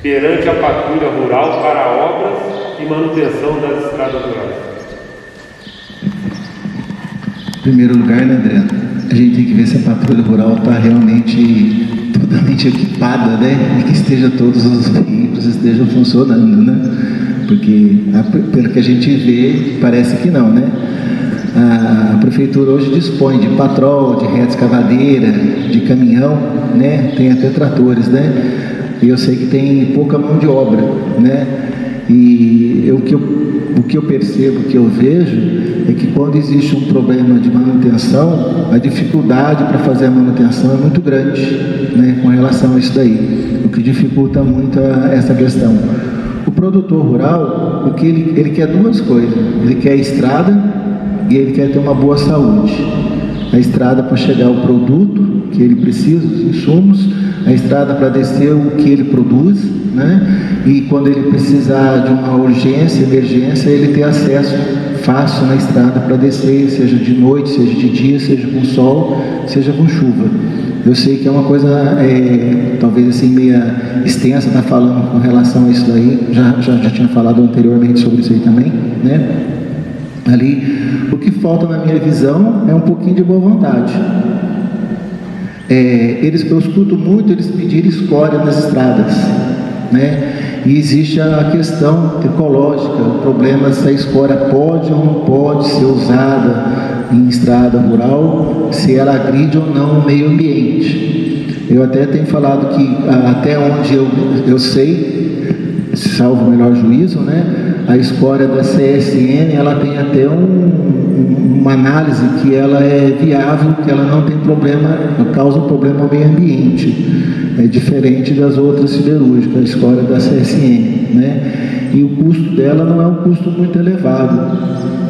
perante a patrulha rural para obras e manutenção das estradas rurais? Em primeiro lugar, né, Adriano, a gente tem que ver se a patrulha rural está realmente totalmente equipada, né, e que esteja todos os veículos estejam funcionando, né, porque pelo que a gente vê, parece que não, né. A prefeitura hoje dispõe de patrol, de reta escavadeira, de caminhão, né, tem até tratores, né, e eu sei que tem pouca mão de obra, né, e o que eu percebo, o que eu vejo é que quando existe um problema de manutenção, a dificuldade para fazer a manutenção é muito grande, né, com relação a isso daí, o que dificulta muito essa questão. O produtor rural, o que ele quer duas coisas, ele quer estrada e ele quer ter uma boa saúde. A estrada para chegar o produto que ele precisa, os insumos, a estrada para descer o que ele produz, né? E quando ele precisar de uma urgência, emergência, ele ter acesso fácil na estrada para descer, seja de noite, seja de dia, seja com sol, seja com chuva. Eu sei que é uma coisa, talvez assim, meia extensa, tá falando com relação a isso daí, já tinha falado anteriormente sobre isso aí também, né? Ali, o que falta na minha visão é um pouquinho de boa vontade. Eu escuto muito eles pedirem escória nas estradas, né? E existe a questão ecológica, o problema se a escória pode ou não pode ser usada em estrada rural, se ela agride ou não o meio ambiente. Eu até tenho falado que até onde eu sei, salvo o melhor juízo, né? A escória da CSN, ela tem até uma análise que ela é viável, que ela não tem problema, não causa um problema ao meio ambiente. É diferente das outras siderúrgicas, a escória da CSN, né? E o custo dela não é um custo muito elevado.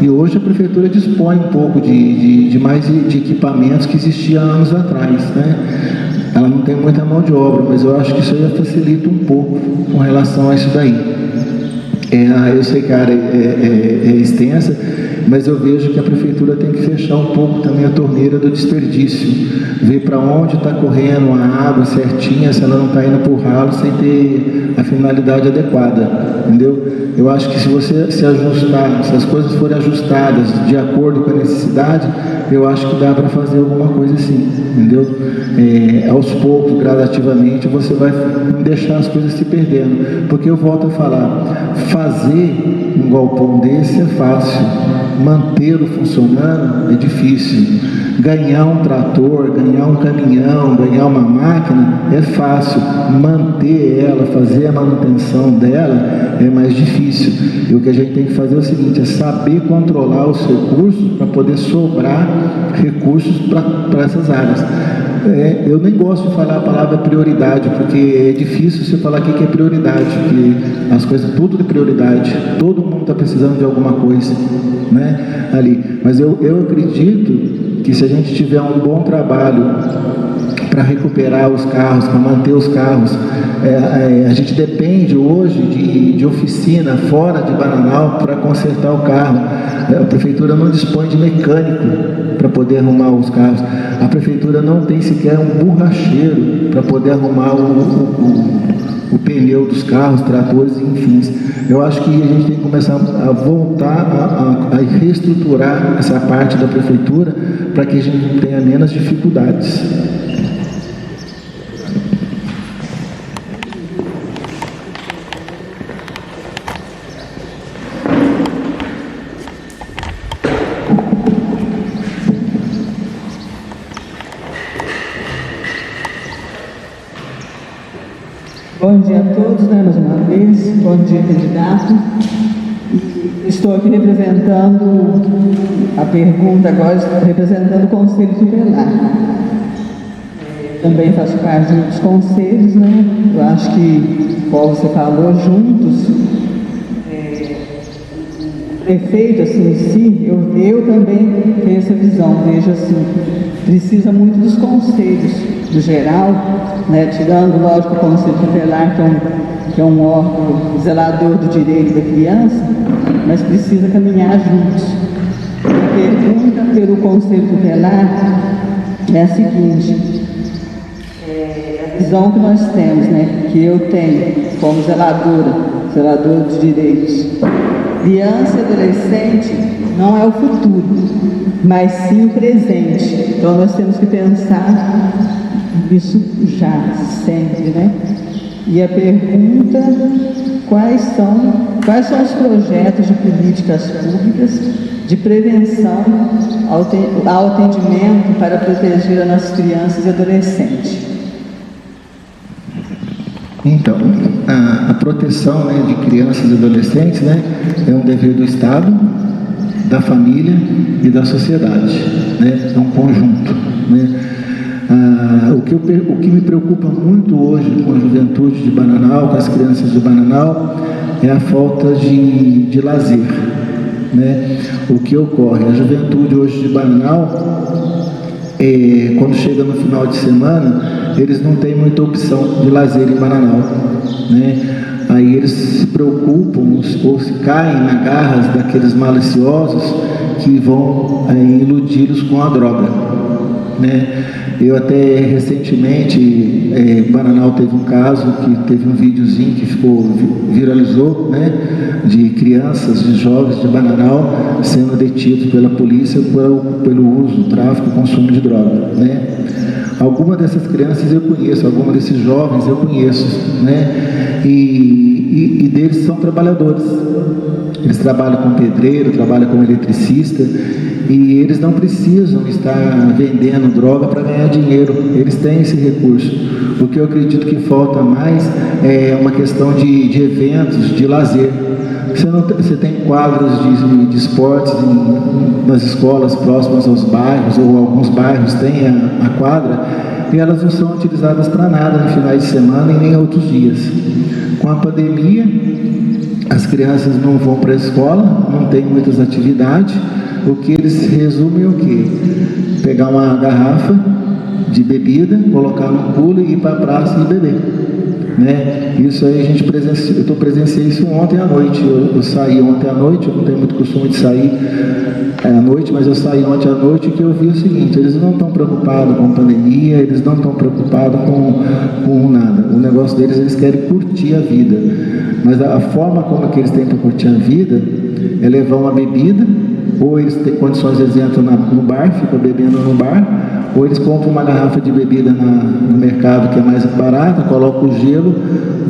E hoje a prefeitura dispõe um pouco de mais de equipamentos que existiam anos atrás, né? Ela não tem muita mão de obra, mas eu acho que isso aí facilita um pouco com relação a isso daí. Eu sei que a área é extensa, mas eu vejo que a prefeitura tem que fechar um pouco também a torneira do desperdício, ver para onde está correndo a água certinha, se ela não está indo para o ralo sem ter a finalidade adequada, entendeu? Eu acho que se você se ajustar, se as coisas forem ajustadas de acordo com a necessidade, eu acho que dá para fazer alguma coisa assim, entendeu? Aos poucos, gradativamente, você vai deixar as coisas se perdendo, porque eu volto a falar, fazer um galpão desse é fácil, mantê-lo funcionando é difícil. Ganhar um trator, ganhar um caminhão, ganhar uma máquina é fácil, manter ela, fazer a manutenção dela é mais difícil. E o que a gente tem que fazer é o seguinte, é saber controlar os recursos para poder sobrar recursos para essas áreas. Eu nem gosto de falar a palavra prioridade, porque é difícil você falar o que é prioridade, porque as coisas, tudo é prioridade, todo mundo está precisando de alguma coisa, né, ali. Mas eu acredito que se a gente tiver um bom trabalho para recuperar os carros, para manter os carros, a gente depende hoje de oficina fora de Bananal para consertar o carro. A prefeitura não dispõe de mecânico para poder arrumar os carros. A prefeitura não tem sequer um borracheiro para poder arrumar o pneu dos carros, tratores, enfim. Eu acho que a gente tem que começar a voltar a reestruturar essa parte da prefeitura para que a gente tenha menos dificuldades. Bom dia a todos, mais uma vez. Bom dia, candidato. Estou aqui representando a pergunta agora, representando o Conselho Tutelar. Também faço parte dos conselhos, Eu acho que, como você falou, juntos, o prefeito, assim, em si, eu também tenho essa visão, vejo assim, precisa muito dos conselhos, do geral, tirando, lógico, o Conselho Tutelar, que é um órgão zelador do direito da criança, mas precisa caminhar juntos. A pergunta pelo Conselho Tutelar é a seguinte: a visão que nós temos, que eu tenho como zeladora dos direitos, criança e adolescente não é o futuro, mas sim o presente. Então nós temos que pensar isso já, sempre, E a pergunta: quais são os projetos de políticas públicas de prevenção ao atendimento para proteger as nossas crianças e adolescentes? Então, a proteção de crianças e adolescentes é um dever do Estado, da família e da sociedade, é um conjunto. O que me preocupa muito hoje com a juventude de Bananal, com as crianças de Bananal, é a falta de lazer. O que ocorre? A juventude hoje de Bananal, quando chega no final de semana, eles não têm muita opção de lazer em Bananal. Aí eles se preocupam ou se caem nas garras daqueles maliciosos que vão iludi-los com a droga. Eu até recentemente, Bananal teve um caso que teve um videozinho que viralizou, de crianças, de jovens de Bananal sendo detidos pela polícia pelo uso, tráfico e consumo de droga. Algumas dessas crianças eu conheço, alguns desses jovens eu conheço, e deles são trabalhadores. Eles trabalham como pedreiro, trabalham como eletricista, e eles não precisam estar vendendo droga para ganhar dinheiro, eles têm esse recurso. O que eu acredito que falta mais é uma questão de eventos, de lazer. Você tem quadras de esportes nas escolas próximas aos bairros, ou alguns bairros têm a quadra, e elas não são utilizadas para nada no finais de semana e nem outros dias. Com a pandemia, as crianças não vão para a escola, não tem muitas atividades. O que eles resumem é o quê? Pegar uma garrafa de bebida, colocar no pulo e ir para a praça e beber. Isso aí a gente presenciei isso ontem à noite. Eu saí ontem à noite, eu não tenho muito costume de sair à noite, mas eu saí ontem à noite e que eu vi o seguinte: eles não estão preocupados com pandemia, eles não estão preocupados com nada. O negócio deles, eles querem curtir a vida. Mas a forma como que eles têm para curtir a vida é levar uma bebida, ou eles têm condições, eles entram no bar, ficam bebendo no bar, ou eles compram uma garrafa de bebida no mercado que é mais barata, colocam o gelo,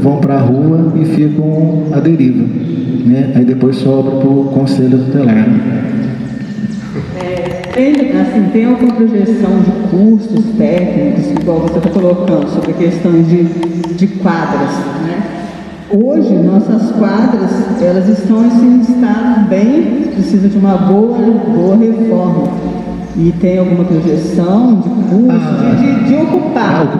vão para a rua e ficam à deriva. Aí depois sobra para o Conselho Tutelar. Tem alguma projeção de custos técnicos, igual você está colocando, sobre questões de quadras, Hoje, nossas quadras, elas estão em estado bem, precisam de uma boa reforma. E tem alguma projeção de custo, de ocupação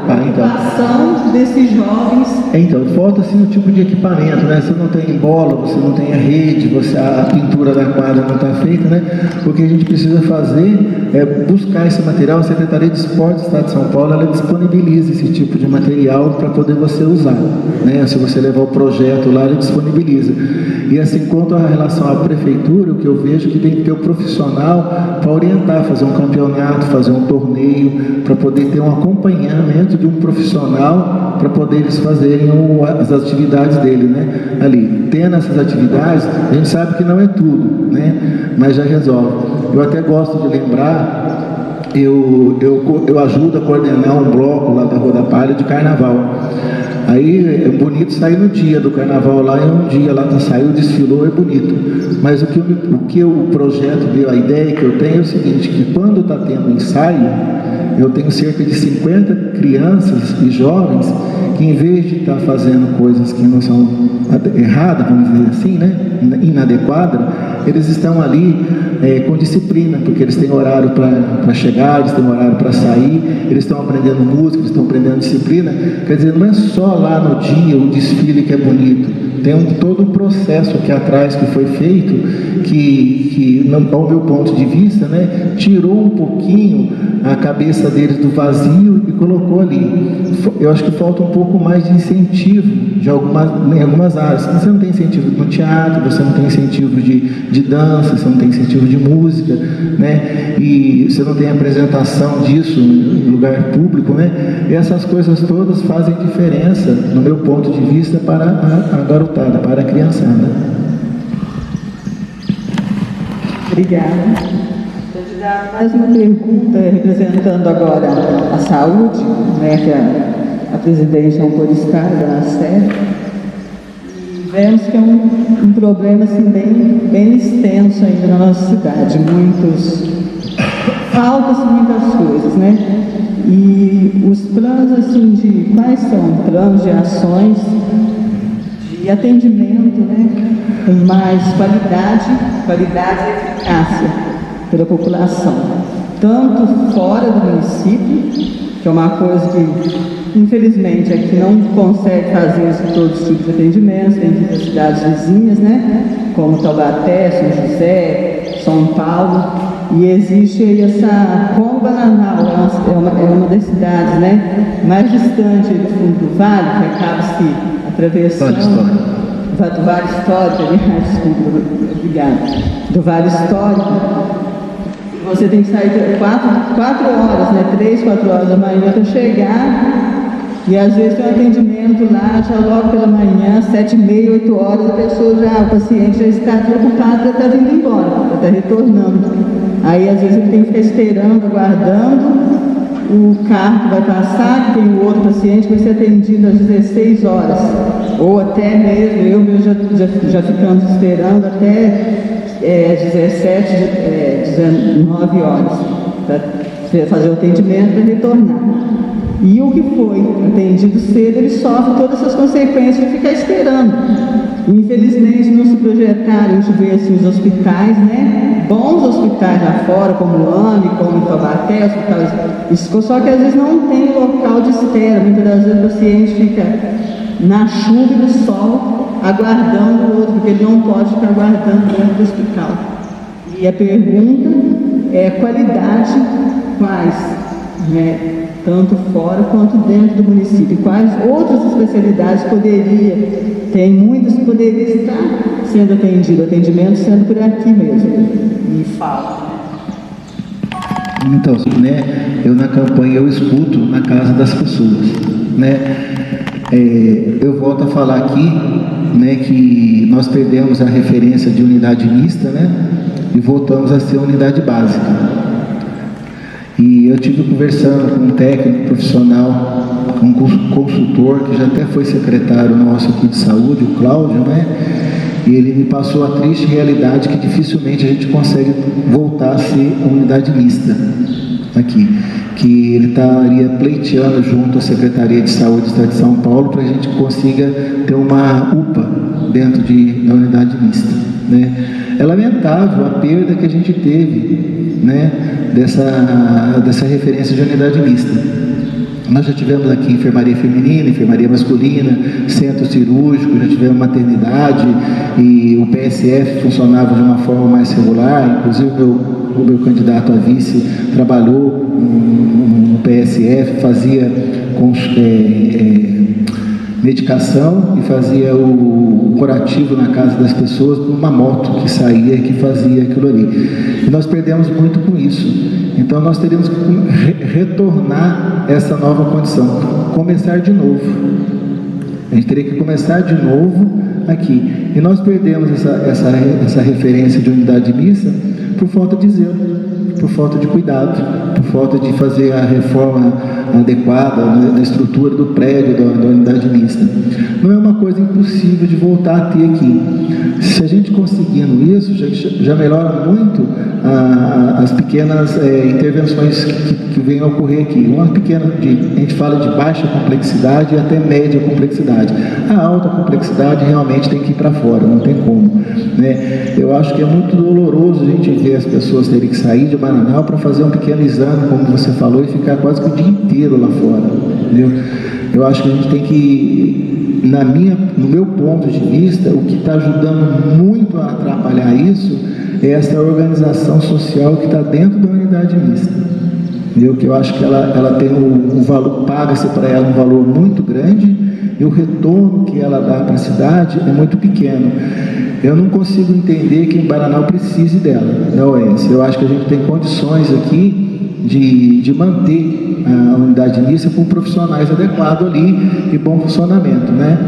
desses jovens? Então, falta assim o tipo de equipamento, Você não tem bola, você não tem a rede, a pintura da quadra não está feita, O que a gente precisa fazer é buscar esse material. A Secretaria de Esportes do Estado de São Paulo, ela disponibiliza esse tipo de material para poder você usar, Se você levar o projeto lá, ele disponibiliza. E assim, quanto à relação à prefeitura, o que eu vejo é que tem que ter um profissional para orientar, fazer um campeonato, fazer um torneio, para poder ter um acompanhamento de um profissional para poder eles fazerem as atividades dele, né? Ali, tendo essas atividades, a gente sabe que não é tudo, né? Mas já resolve. Eu até gosto de lembrar, eu ajudo a coordenar um bloco lá da Rua da Palha de carnaval. Aí é bonito sair no dia do carnaval lá, é um dia lá, saiu, desfilou, é bonito. Mas o que o projeto deu, a ideia que eu tenho é o seguinte, que quando está tendo ensaio, eu tenho cerca de 50 crianças e jovens que, em vez de estar fazendo coisas que não são erradas, vamos dizer assim, né, inadequadas, eles estão ali com disciplina, porque eles têm horário para chegar, eles têm horário para sair, eles estão aprendendo música, eles estão aprendendo disciplina. Quer dizer, não é só lá no dia o desfile que é bonito, tem todo um processo aqui atrás que foi feito, que ao meu ponto de vista, né, tirou um pouquinho a cabeça deles do vazio e colocou ali. Eu acho que falta um pouco mais de incentivo em algumas áreas. Você não tem incentivo no teatro, você não tem incentivo de dança, você não tem incentivo de música, né? E você não tem apresentação disso em lugar público, né? E essas coisas todas fazem diferença, no meu ponto de vista, para a garotada, para a criançada. Obrigada. Mais uma pergunta, representando agora a saúde, né, que a presidente não pôde estar da SED. E vemos que é um problema assim, bem extenso ainda na nossa cidade, falta-se muitas coisas, né? E os planos, assim, quais são planos de ações de atendimento, né, com mais qualidade e eficácia pela população, tanto fora do município, que é uma coisa que, infelizmente, aqui não consegue fazer todos os tipos de atendimentos dentro das cidades vizinhas, né? Como Taubaté, São José, São Paulo, e existe aí como Bananal é uma das cidades, né, mais distante do fundo do vale, que acaba se atravessando do Vale Histórico, aliás, desculpa, obrigada, do Vale Histórico. Você tem que sair 4 horas, né? 3, 4 horas da manhã para chegar, e às vezes tem um atendimento lá, já logo pela manhã, 7h30, 8 horas, o paciente já está preocupado, já está vindo embora, já está retornando. Aí às vezes ele tem que ficar esperando, aguardando o carro que vai passar, que tem o outro paciente que vai ser atendido às 16 horas, ou até mesmo, já ficamos esperando até 17, 19 horas, para fazer o atendimento e retornar. E o que foi atendido cedo, ele sofre todas essas consequências de ficar esperando. Infelizmente, não se projetaram, a gente vê assim, os hospitais, né? Bons hospitais lá fora, como o AME, como o Taubaté, só que às vezes não tem local de espera. Muitas das vezes o paciente fica na chuva e no sol, aguardando o outro, porque ele não pode ficar aguardando dentro do hospital. E a pergunta é qualidade, quais, né, tanto fora quanto dentro do município. Quais outras especialidades tem muitas que poderiam estar sendo atendido, atendimento sendo por aqui mesmo. E fala. Então, né, eu na campanha eu escuto na casa das pessoas, né? Eu volto a falar aqui, né, que nós perdemos a referência de unidade mista, né, e voltamos a ser unidade básica. E eu estive conversando com um técnico profissional, um consultor, que já até foi secretário nosso aqui de saúde, o Cláudio, né, e ele me passou a triste realidade que dificilmente a gente consegue voltar a ser unidade mista aqui, que ele estaria pleiteando junto à Secretaria de Saúde do Estado de São Paulo para a gente consiga ter uma UPA dentro da unidade mista, né? É lamentável a perda que a gente teve, né, dessa referência de unidade mista. Nós já tivemos aqui enfermaria feminina, enfermaria masculina, centro cirúrgico, já tivemos maternidade, e o PSF funcionava de uma forma mais regular. Inclusive o meu candidato a vice trabalhou no PSF, fazia medicação e fazia o curativo na casa das pessoas por uma moto que saía e que fazia aquilo ali. E nós perdemos muito com isso. Então nós teríamos que retornar essa nova condição, começar de novo. A gente teria que começar de novo aqui. E nós perdemos essa referência de unidade mista por falta de zelo, por falta de cuidado, por falta de fazer a reforma adequada da estrutura do prédio da unidade mista. Não é uma coisa impossível de voltar a ter aqui. Se a gente conseguindo isso, já melhora muito as pequenas intervenções que vêm a ocorrer aqui. Uma pequena, a gente fala de baixa complexidade e até média complexidade. A alta complexidade realmente tem que ir para fora, não tem como, né? Eu acho que é muito doloroso a gente ver as pessoas terem que sair de Bananal para fazer um pequeno exame, como você falou, e ficar quase que o dia inteiro lá fora, entendeu? Eu acho que a gente tem que, no meu ponto de vista, o que está ajudando muito a atrapalhar isso é essa organização social que está dentro da unidade mista. Entendeu? Que eu acho que ela tem um valor, paga-se para ela um valor muito grande e o retorno que ela dá para a cidade é muito pequeno. Eu não consigo entender que em Bananal precise dela, da OS. Eu acho que a gente tem condições aqui de manter a unidade mista com profissionais adequados ali e bom funcionamento, né?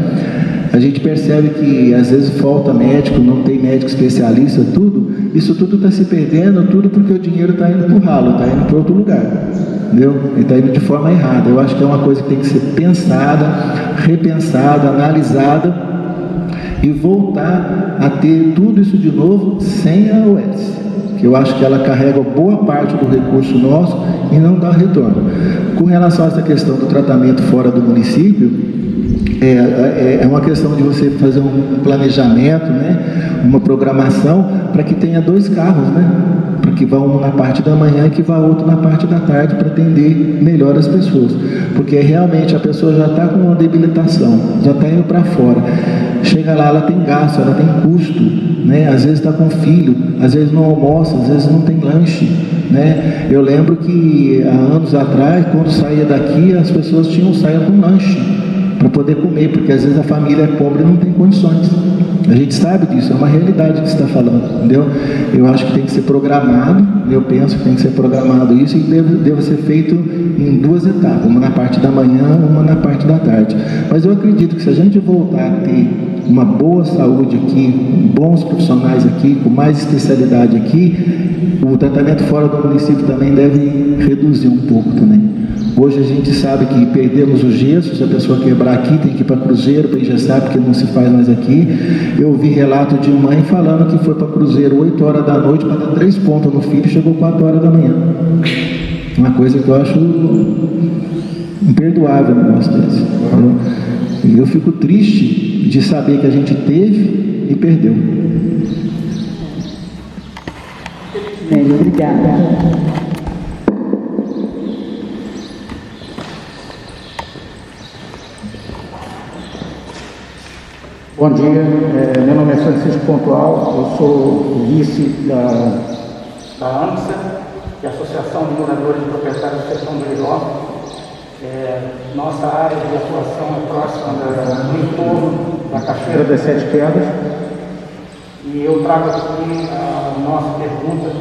A gente percebe que às vezes falta médico, não tem médico especialista, tudo. Isso tudo está se perdendo, tudo porque o dinheiro está indo para o ralo, está indo para outro lugar, entendeu? Ele está indo de forma errada. Eu acho que é uma coisa que tem que ser pensada, repensada, analisada e voltar a ter tudo isso de novo sem a OS, que eu acho que ela carrega boa parte do recurso nosso e não dá retorno. Com relação a essa questão do tratamento fora do município, é uma questão de você fazer um planejamento, né? Uma programação para que tenha 2 carros, né? Para que vá um na parte da manhã e que vá outro na parte da tarde para atender melhor as pessoas. Porque realmente a pessoa já está com uma debilitação, já está indo para fora. Chega lá, ela tem gasto, ela tem custo, né? Às vezes está com filho, às vezes não almoça, às vezes não tem lanche, né? Eu lembro que há anos atrás, quando saía daqui, as pessoas saíam com lanche para poder comer, porque às vezes a família é pobre e não tem condições. A gente sabe disso, é uma realidade que você está falando, entendeu? Eu acho que tem que ser programado, eu penso que tem que ser programado isso e deve ser feito em 2 etapas, uma na parte da manhã, uma na parte da tarde. Mas eu acredito que se a gente voltar a ter uma boa saúde aqui, bons profissionais aqui, com mais especialidade aqui, o tratamento fora do município também deve reduzir um pouco também. Hoje a gente sabe que perdemos o gesso, se a pessoa quebrar aqui tem que ir para Cruzeiro, para engessar, porque não se faz mais aqui. Eu ouvi relato de mãe falando que foi para Cruzeiro 8 horas da noite para dar 3 pontos no filho e chegou 4 horas da manhã. Uma coisa que eu acho imperdoável um negócio desse. E eu fico triste de saber que a gente teve e perdeu. Bem, obrigada. Bom dia, meu nome é Francisco Pontual, eu sou vice da ANSA, que é a Associação de Moradores e Proprietários do Sertão do Iroá. Nossa área de atuação é próxima do entorno da Cachoeira das 7 Pedras e eu trago aqui a nossa pergunta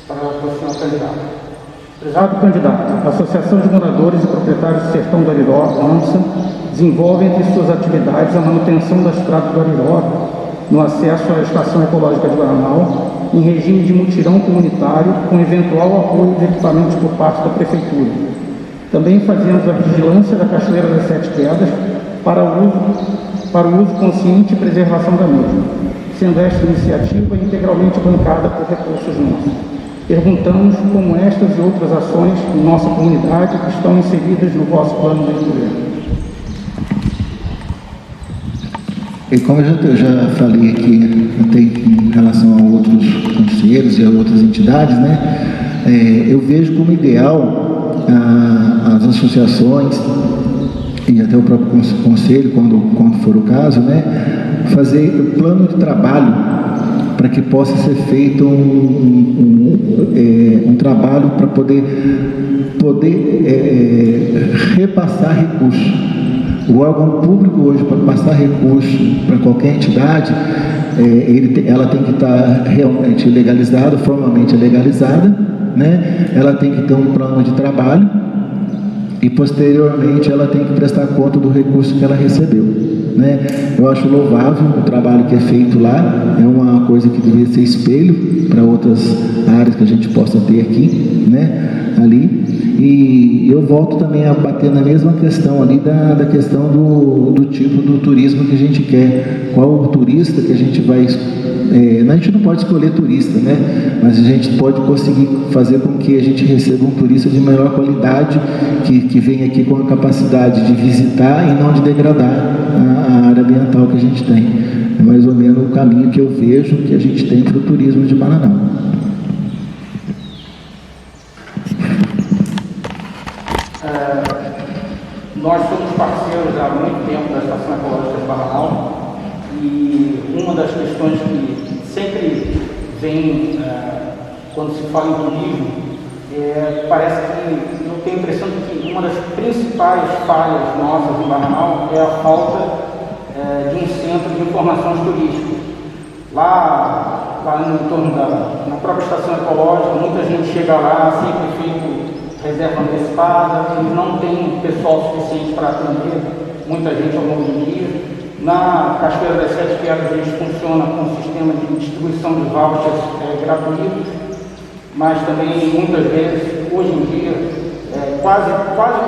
para o senhor candidato. Prezado candidato, a Associação de Moradores e Proprietários do Sertão do Ariró, ANSA, desenvolve entre suas atividades a manutenção das estradas do Ariró no acesso à Estação Ecológica de Bananal, em regime de mutirão comunitário, com eventual apoio de equipamentos por parte da Prefeitura. Também fazemos a vigilância da Cachoeira das 7 Pedras para o uso consciente e preservação da mesma, sendo esta iniciativa integralmente bancada por recursos nossos. Perguntamos como estas e outras ações em nossa comunidade estão inseridas no vosso plano de governo. E como eu já falei aqui, em relação a outros conselhos e a outras entidades, né, eu vejo como ideal as associações e até o próprio conselho, quando for o caso, né, fazer plano de trabalho para que possa ser feito um trabalho para poder repassar recursos. O órgão público hoje, para passar recurso para qualquer entidade, ela tem que estar realmente legalizada, formalmente legalizada, né? Ela tem que ter um plano de trabalho e, posteriormente, ela tem que prestar conta do recurso que ela recebeu, né? Eu acho louvável o trabalho que é feito lá, é uma coisa que deveria ser espelho para outras áreas que a gente possa ter aqui, né? Ali. E eu volto também a bater na mesma questão ali da questão do tipo do turismo que a gente quer. Qual o turista que a gente vai... a gente não pode escolher turista, né? Mas a gente pode conseguir fazer com que a gente receba um turista de maior qualidade, que venha aqui com a capacidade de visitar e não de degradar a área ambiental que a gente tem. É mais ou menos o caminho que eu vejo que a gente tem para o turismo de Bananal. Nós somos parceiros há muito tempo da Estação Ecológica de Bananal e uma das questões que sempre vem quando se fala em turismo, parece que eu tenho a impressão de que uma das principais falhas nossas em Bananal é a falta de um centro de informações turísticas. Lá no entorno na própria Estação Ecológica, muita gente chega lá, sempre feito reserva antecipada, eles não têm pessoal suficiente para atender muita gente ao longo do dia. Na Cachoeira das Sete Quedas, a gente funciona com um sistema de distribuição de vouchers gratuitos, mas também muitas vezes, hoje em dia, quase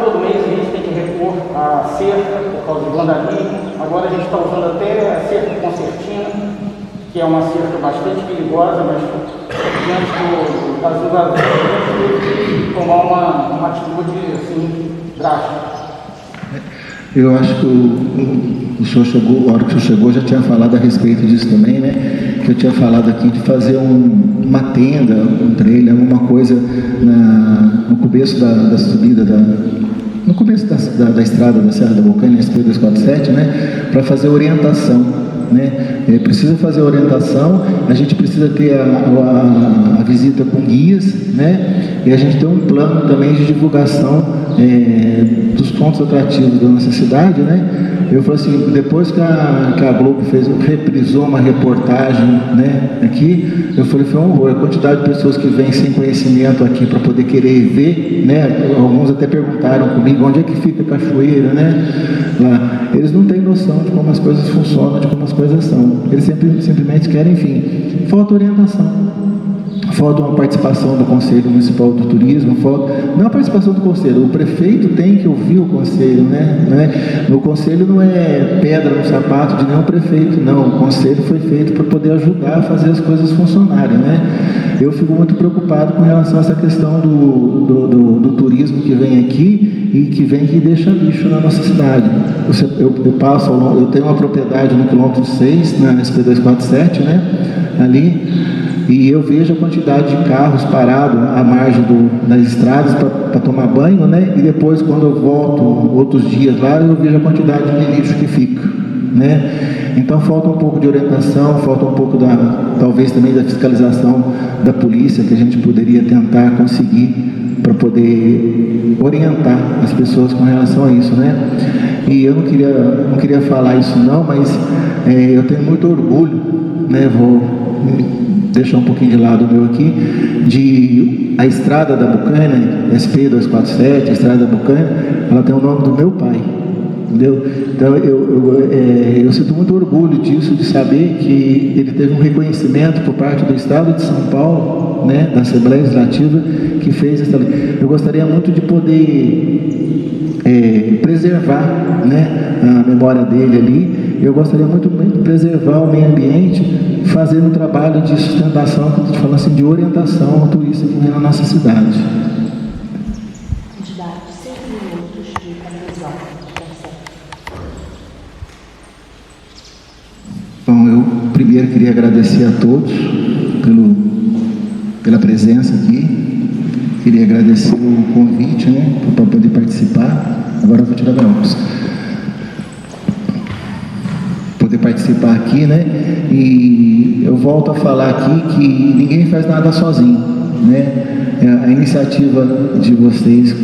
todo mês a gente tem que repor a cerca por causa do vandalismo. Agora a gente está usando até a cerca concertina, que é uma cerca bastante perigosa, mas diante das invasões, a gente teve que tomar uma atitude assim, drástica. Eu acho que o senhor chegou, a hora que o senhor chegou, já tinha falado a respeito disso também, né? Que eu tinha falado aqui de fazer uma tenda, um trailer, uma coisa no começo da subida, no começo da estrada da Serra da Bocaina, SP247, né? Para fazer orientação. Né? Precisa fazer orientação, a gente precisa ter a visita com guias, né? E a gente tem um plano também de divulgação dos pontos atrativos da nossa cidade, né? Eu falei assim, depois que a Globo reprisou uma reportagem, né, aqui, eu falei, foi um horror, a quantidade de pessoas que vêm sem conhecimento aqui para poder querer ver, né? Alguns até perguntaram comigo, onde é que fica a cachoeira, né? Lá. Eles não têm noção de como as coisas funcionam, de como as coisas são. Eles simplesmente querem, enfim, falta orientação. Falta uma participação do Conselho Municipal do Turismo, não a participação do Conselho, o prefeito tem que ouvir o Conselho, né? O Conselho não é pedra no sapato de nenhum prefeito, não. O Conselho foi feito para poder ajudar a fazer as coisas funcionarem, né? Eu fico muito preocupado com relação a essa questão do turismo que vem aqui e que vem e deixa lixo na nossa cidade. Eu tenho uma propriedade no quilômetro 6, na SP247, né? Ali. E eu vejo a quantidade de carros parados à margem das estradas para tomar banho, né? E depois, quando eu volto outros dias lá, eu vejo a quantidade de lixo que fica, né? Então falta um pouco de orientação, falta um pouco talvez também da fiscalização da polícia, que a gente poderia tentar conseguir para poder orientar as pessoas com relação a isso, né? E eu não queria falar isso não, mas eu tenho muito orgulho, né? Vou deixar um pouquinho de lado o meu aqui, a estrada da Bocaina, SP247, a estrada da Bocaina, ela tem o nome do meu pai, entendeu? Então eu sinto muito orgulho disso, de saber que ele teve um reconhecimento por parte do Estado de São Paulo, né, da Assembleia Legislativa, que fez essa lei. Eu gostaria muito de poder preservar, né, a memória dele ali. Eu gostaria muito de preservar o meio ambiente, fazendo um trabalho de sustentação, que eu estou falando assim, de orientação ao turista que vem na nossa cidade. Quantidade de 5 minutos de conclusão. Bom, eu primeiro queria agradecer a todos pela presença aqui. Queria agradecer o convite, né, para poder participar. Agora eu vou tirar meu óculos. Poder participar aqui, né? E eu volto a falar aqui que ninguém faz nada sozinho, né? A iniciativa de vocês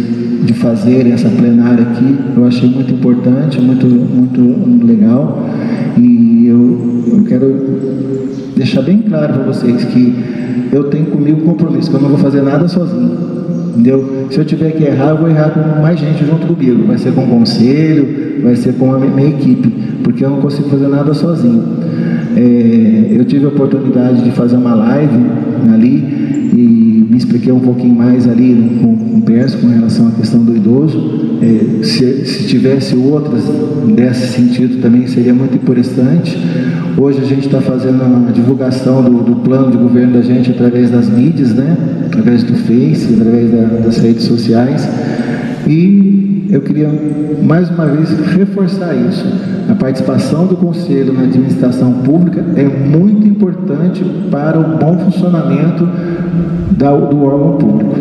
de fazerem essa plenária aqui. Eu achei muito importante, muito legal. E eu quero deixar bem claro para vocês que eu tenho comigo compromisso, que eu não vou fazer nada sozinho. Entendeu? Se eu tiver que errar, eu vou errar com mais gente junto comigo. Vai ser com o conselho, vai ser com a minha equipe, porque eu não consigo fazer nada sozinho. Eu tive a oportunidade de fazer uma live ali e me expliquei um pouquinho mais ali com o Pércio com relação à questão do idoso. Se tivesse outras nesse sentido também seria muito interessante. Hoje a gente está fazendo a divulgação do plano de governo da gente através das mídias, né? Através do Face, através das redes sociais. E eu queria mais uma vez reforçar isso. A participação do Conselho na administração pública é muito importante para o bom funcionamento do órgão público.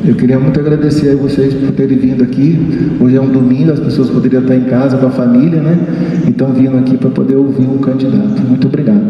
Eu queria muito agradecer a vocês por terem vindo aqui. Hoje é um domingo, as pessoas poderiam estar em casa com a família, né? E estão vindo aqui para poder ouvir um candidato. Muito obrigado.